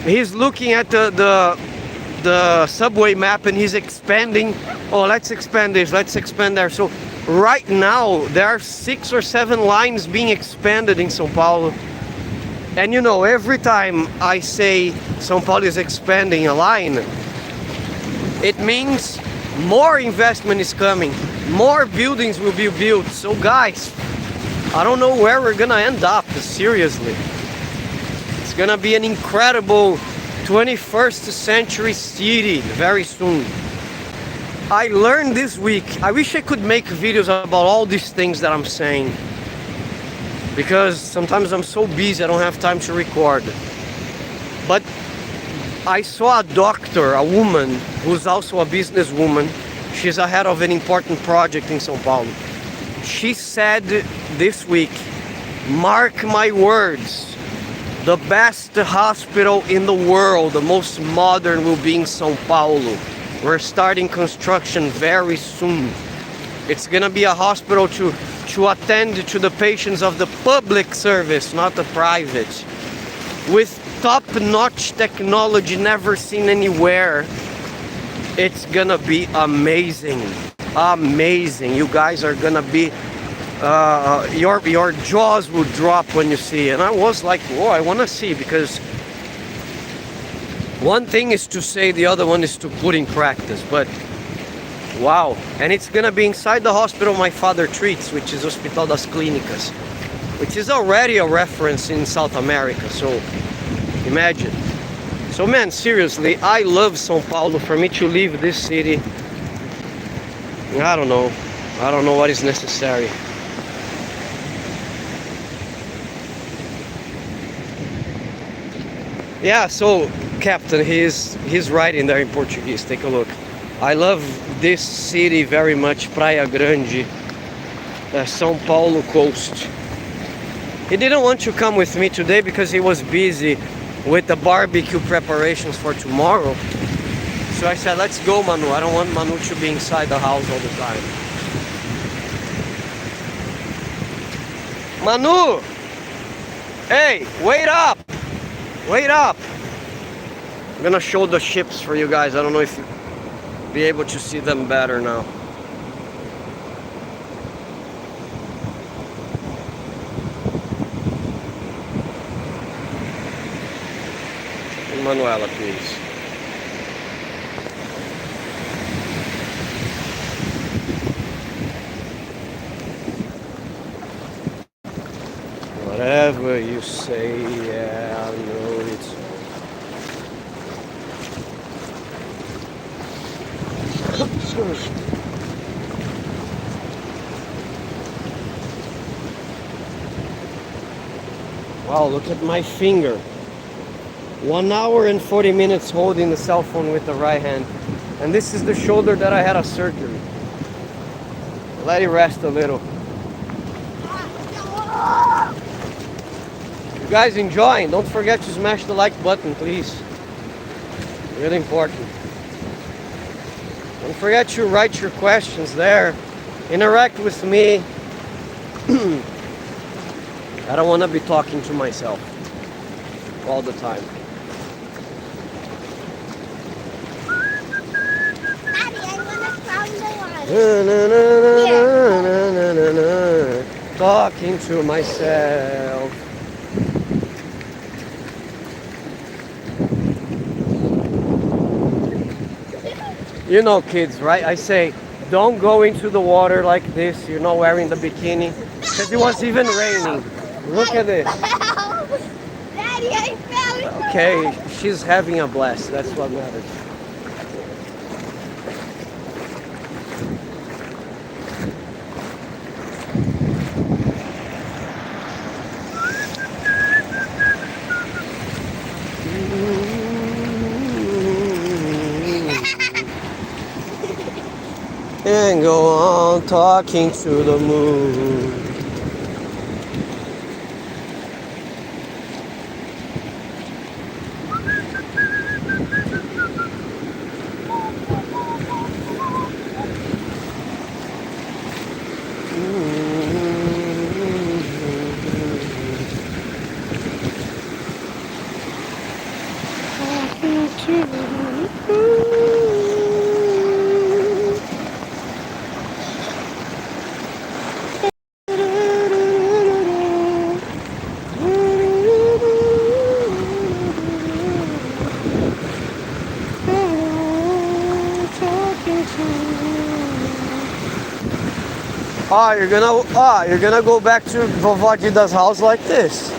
He's looking at the subway map and he's expanding. Oh, let's expand this, let's expand there. So right now there are 6 or 7 lines being expanded in São Paulo. And you know, every time I say São Paulo is expanding a line, it means more investment is coming, more buildings will be built. So guys, I don't know where we're gonna end up, seriously. It's gonna be an incredible 21st century city very soon. I learned this week, I wish I could make videos about all these things that I'm saying, because sometimes I'm so busy I don't have time to record. But I saw a doctor, a woman who's also a businesswoman. She's ahead of an important project in São Paulo. She said this week, mark my words, the best hospital in the world, the most modern, will be in São Paulo. We're starting construction very soon. It's gonna be a hospital to attend to the patients of the public service, not the private. With top-notch technology never seen anywhere. It's gonna be amazing. Amazing. You guys are gonna be your jaws will drop when you see it. And I was like, whoa, I want to see, because one thing is to say, the other one is to put in practice. But wow. And it's gonna be inside the hospital my father treats, which is Hospital das Clínicas, which is already a reference in South America. So imagine. So man, seriously, I love São Paulo. For me to leave this city, I don't know what is necessary. Yeah, so Captain, he's writing there in Portuguese. Take a look. I love this city very much, Praia Grande, São Paulo coast. He didn't want to come with me today because he was busy with the barbecue preparations for tomorrow. So I said, let's go, Manu. I don't want Manu to be inside the house all the time. Manu! Hey, wait up! Wait up! I'm gonna show the ships for you guys. I don't know if you'll be able to see them better now. Manuela, please. Whatever you say, yeah, I know it's... Wow, look at my finger. 1 hour and 40 minutes holding the cell phone with the right hand. And this is the shoulder that I had a surgery. Let it rest a little. You guys enjoying? Don't forget to smash the like button, please. Really important. Don't forget to write your questions there. Interact with me. I don't want to be talking to myself all the time. Daddy, I'm gonna crown the one. Talking to myself. You know, kids, right? I say, don't go into the water like this. You're not wearing the bikini. Because it was even raining. Look at this. Daddy, I fell. Okay, she's having a blast. That's what matters. And go on talking to the moon. Talking to the moon. You're gonna go back to Vovó Dida's house like this.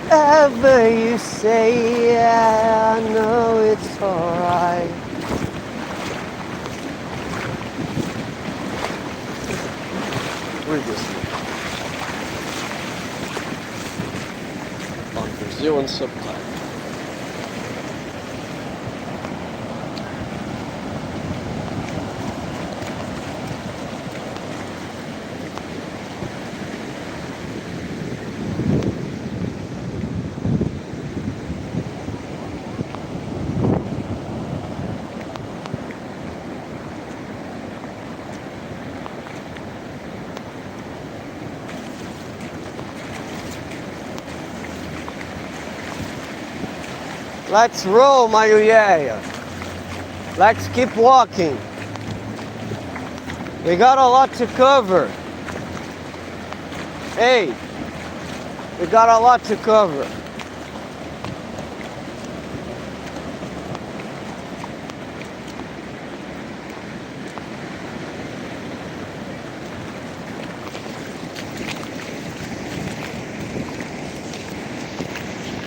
Whatever you say, I obviously. On Brazilian subtitle. Let's roll, my yeah. Let's keep walking. We got a lot to cover. Hey, we got a lot to cover.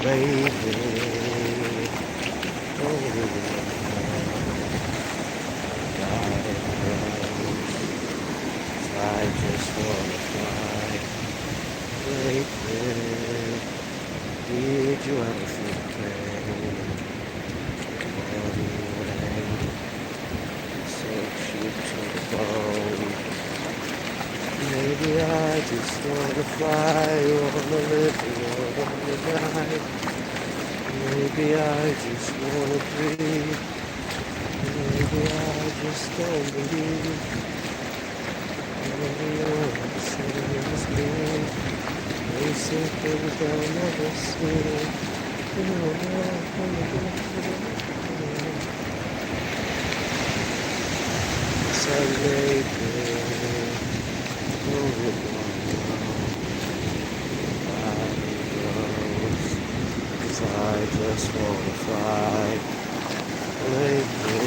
Baby. I just wanna fly. Lately, did you ever feel pain? So cheap to the bone. Maybe I just wanna fly, wanna live, wanna die. Maybe I just wanna breathe. Maybe I just don't believe. Maybe you're the same as me. They say things they'll never see. You know what I'm gonna do. So maybe, I just wanna fly. Lately,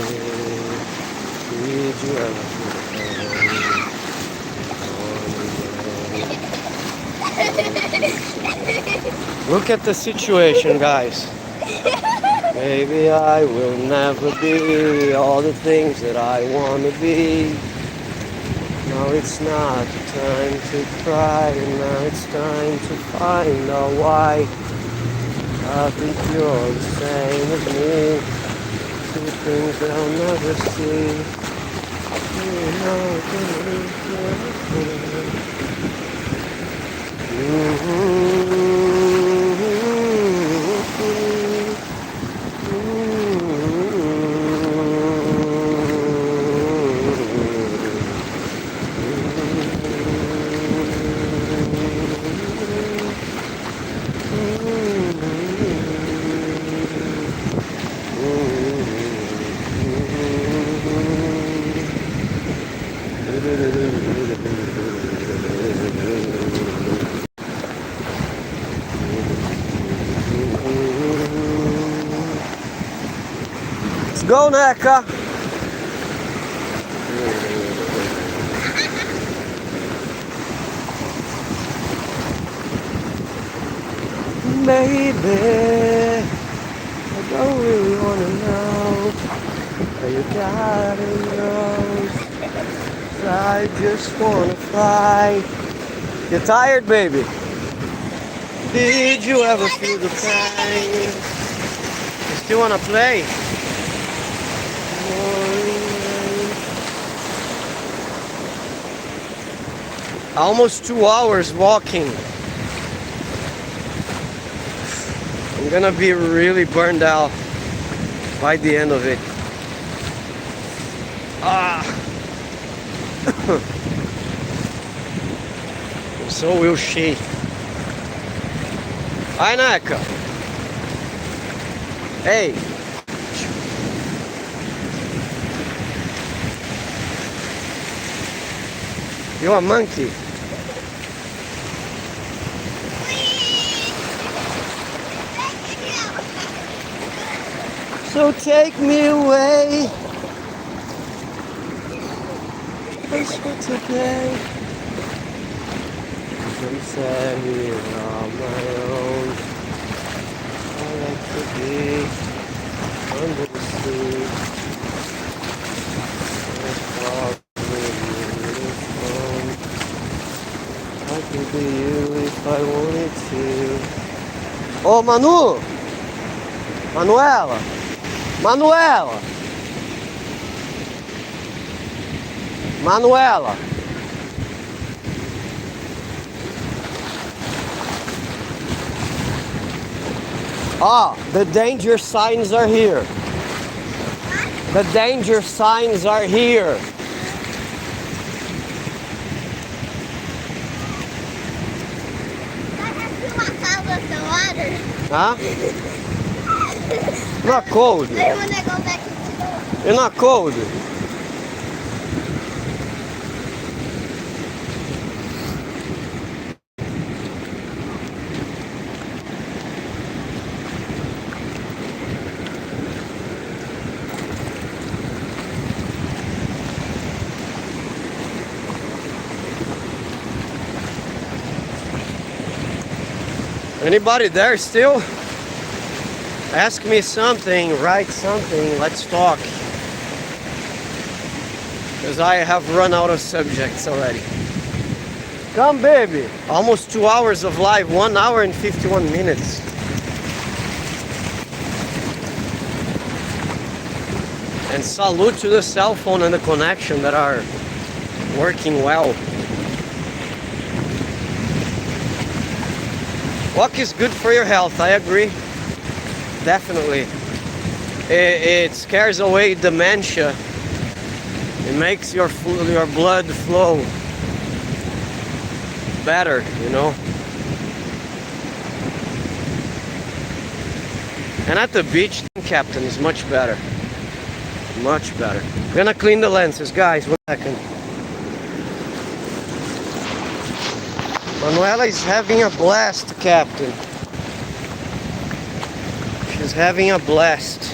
did you ever feel pain? Look at the situation, guys. Maybe I will never be all the things that I wanna be. Now it's not the time to cry, now it's time to find out why. I think you're the same as me. Two things that I'll never see. You know Let's go, Neka. Maybe I don't really wanna know how you got in those. I just wanna fly. You tired, baby? Did you ever feel the pain? You still wanna play? Almost 2 hours walking. I'm gonna be really burned out by the end of it. So will she. Hi, Neka. Hey. You're a monkey. So take me away. Just for today. I'm sad here on my own. I like to be under the sea. to you if I wanted to. Ô, Manu! Manuela! Manuela! Manuela! Ah, the danger signs are here. The danger signs are here. I have to walk out of the water. Huh? Not cold. Then when I go back into the water. You're not cold. Anybody there still? Ask me something, write something, let's talk. Because I have run out of subjects already. Come, baby. Almost 2 hours of live, 1 hour and 51 minutes. And salute to the cell phone and the connection that are working well. Walk is good for your health, I agree. Definitely. It scares away dementia. It makes your blood flow better, you know. And at the beach, Captain, is much better. Much better. I'm gonna clean the lenses, guys. 1 second. Manuela is having a blast, Captain. She's having a blast.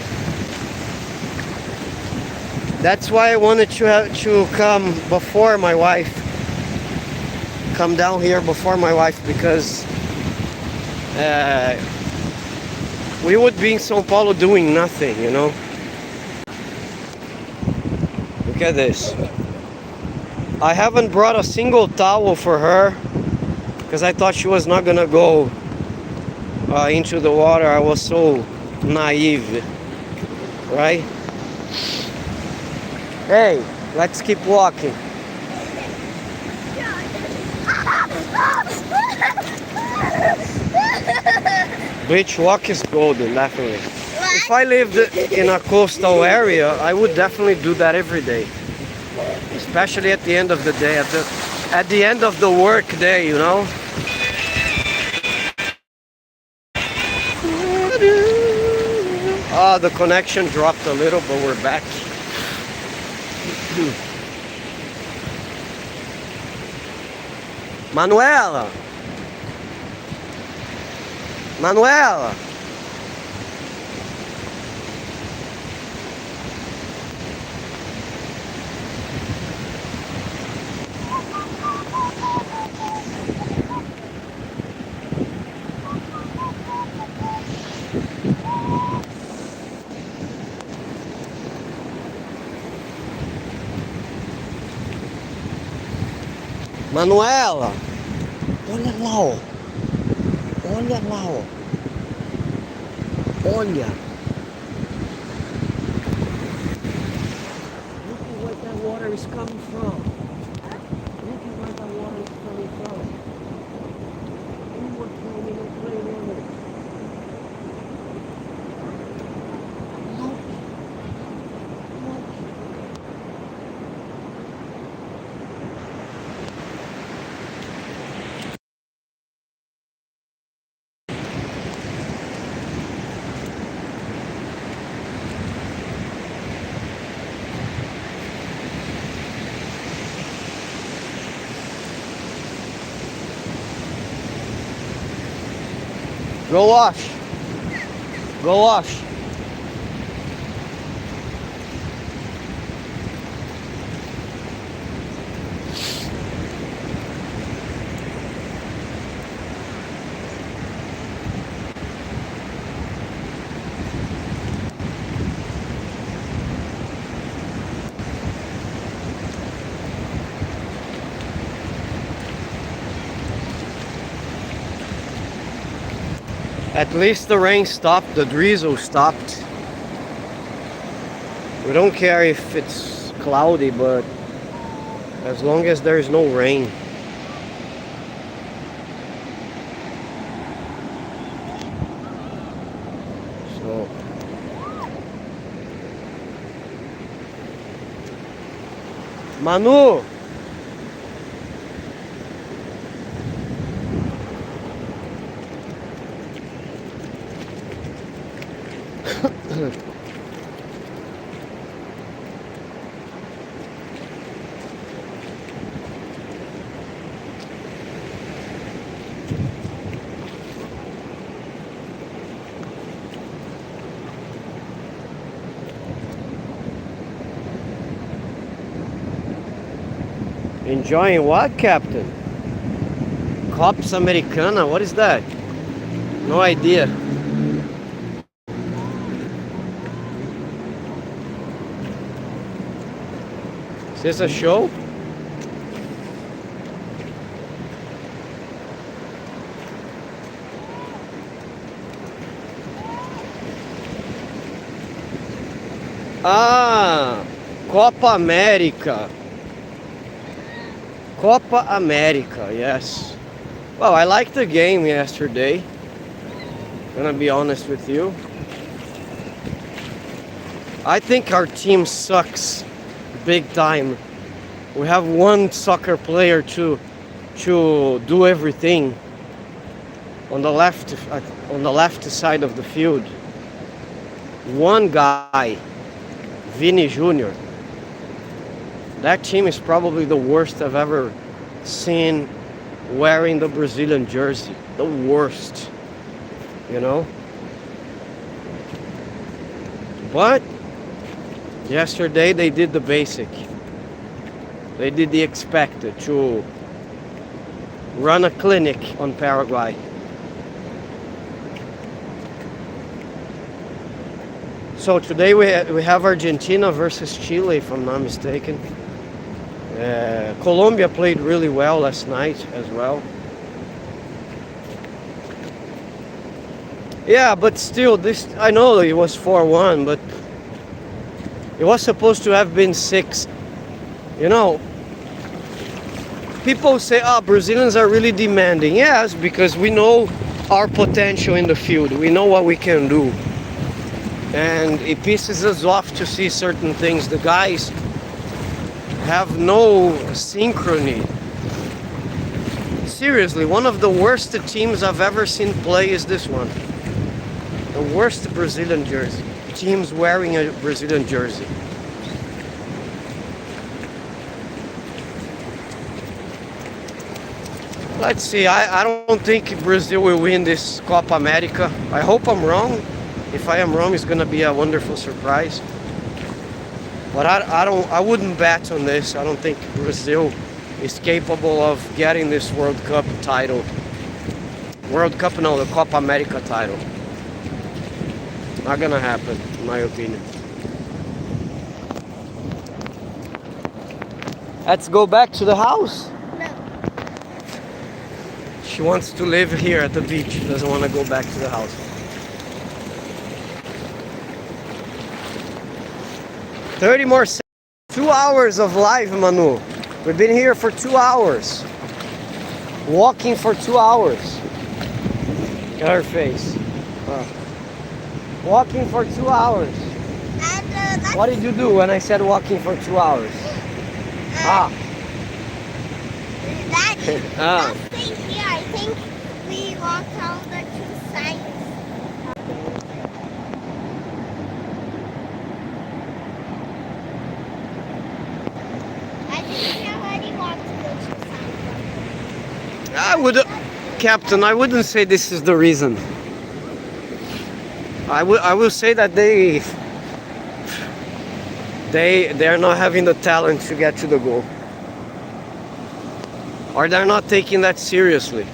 That's why I wanted to come before my wife. Come down here before my wife because we would be in São Paulo doing nothing, you know. Look at this. I haven't brought a single towel for her because I thought she was not gonna go into the water. I was so naive, right? Hey, let's keep walking. Beach walk is golden, definitely. If I lived in a coastal area, I would definitely do that every day. Especially at the end of the day, at the end of the work day, you know? Ah, the connection dropped a little, but we're back. Manuela! Manuela! Manuela! Olha lá, ó. Olha lá, ó. Olha. Look at where that water is coming from. Look at where that water is coming from. We were playing and playing on it. Look. Look. Go wash. Go wash. At least the rain stopped, the drizzle stopped. We don't care if it's cloudy, but as long as there is no rain. So Manu! Enjoying what, Captain? Cops Americana? What is that? No idea. Is this a show? Ah, Copa América. Copa América, yes. Well, I liked the game yesterday. Gonna be honest with you. I think our team sucks big time. We have one soccer player to do everything on the left side of the field. One guy, Vini Jr. That team is probably the worst I've ever seen wearing the Brazilian jersey. The worst, you know? But yesterday they did the basic. They did the expected, to run a clinic on Paraguay. So today we have Argentina versus Chile, if I'm not mistaken. Colombia played really well last night as well. Yeah, but still, this, I know it was 4-1, but it was supposed to have been 6. You know, people say, Brazilians are really demanding. Yes, because we know our potential in the field. We know what we can do. And it pisses us off to see certain things. The guys have no synchrony. Seriously, one of the worst teams I've ever seen play is this one. The worst Brazilian jersey. Teams wearing a Brazilian jersey. Let's see, I don't think Brazil will win this Copa America. I hope I'm wrong. If I am wrong, it's gonna be a wonderful surprise. But I wouldn't bet on this. I don't think Brazil is capable of getting this World Cup title. World Cup, no, the Copa America title. Not gonna happen, in my opinion. Let's go back to the house. No. She wants to live here at the beach. She doesn't want to go back to the house. "30 more seconds. 2 hours of live, Manu. We've been here for 2 hours. Walking for 2 hours. Look at her face. Walking for 2 hours. And What did you do when I said walking for 2 hours? that Ah. thing here, I think we walked all the 2 sides. I think we already walked the 2 sides. Captain, I wouldn't say this is the reason. I will say that they're not having the talent to get to the goal. Or they're not taking that seriously.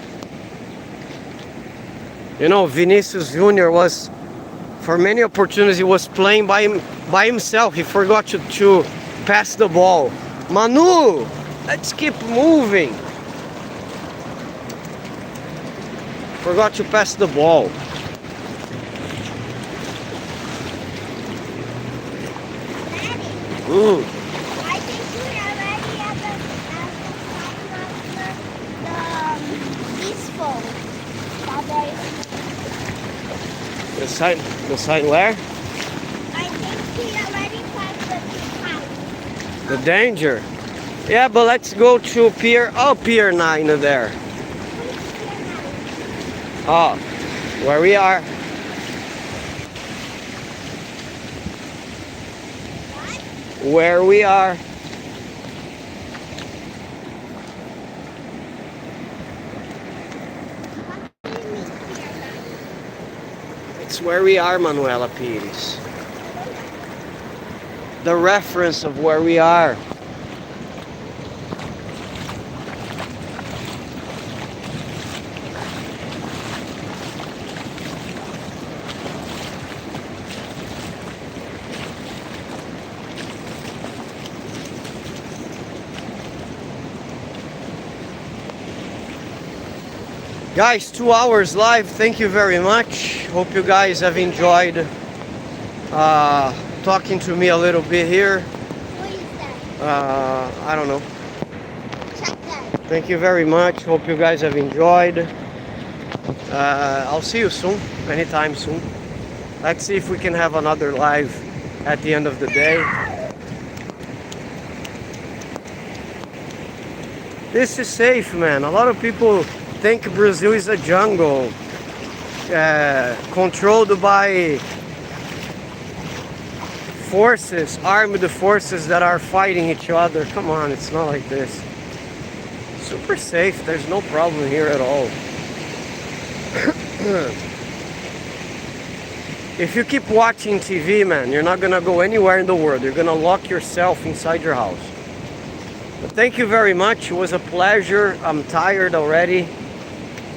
You know, Vinicius Jr. was, for many opportunities, he was playing by himself. He forgot to pass the ball. Manu, let's keep moving. Forgot to pass the ball. Ooh. I think we already at the East Pole. The sign where? I think we already passed the house. The danger. Yeah, but let's go to Pier, Pier 9 there. Oh, where we are. Where we are. It's where we are, Manuela Pires. The reference of where we are. Guys, 2 hours live. Thank you very much. Hope you guys have enjoyed talking to me a little bit here. What is that? I don't know. Check that. Thank you very much. Hope you guys have enjoyed. I'll see you soon, anytime soon. Let's see if we can have another live at the end of the day. This is safe, man. A lot of people think Brazil is a jungle controlled by forces, armed forces that are fighting each other. Come on, it's not like this. Super safe. There's no problem here at all. If you keep watching TV, man, you're not gonna go anywhere in the world. You're gonna lock yourself inside your house. But thank you very much. It was a pleasure. I'm tired already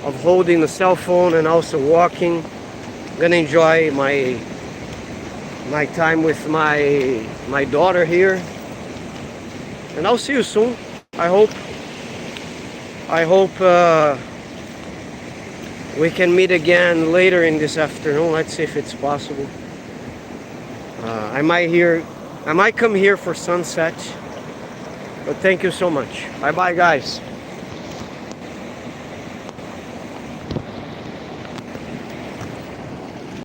of holding the cell phone and also walking. I'm gonna enjoy my time with my daughter here, and I'll see you soon. I hope we can meet again later in this afternoon. Let's see if it's possible. I might come here for sunset. But thank you so much. Bye bye, guys.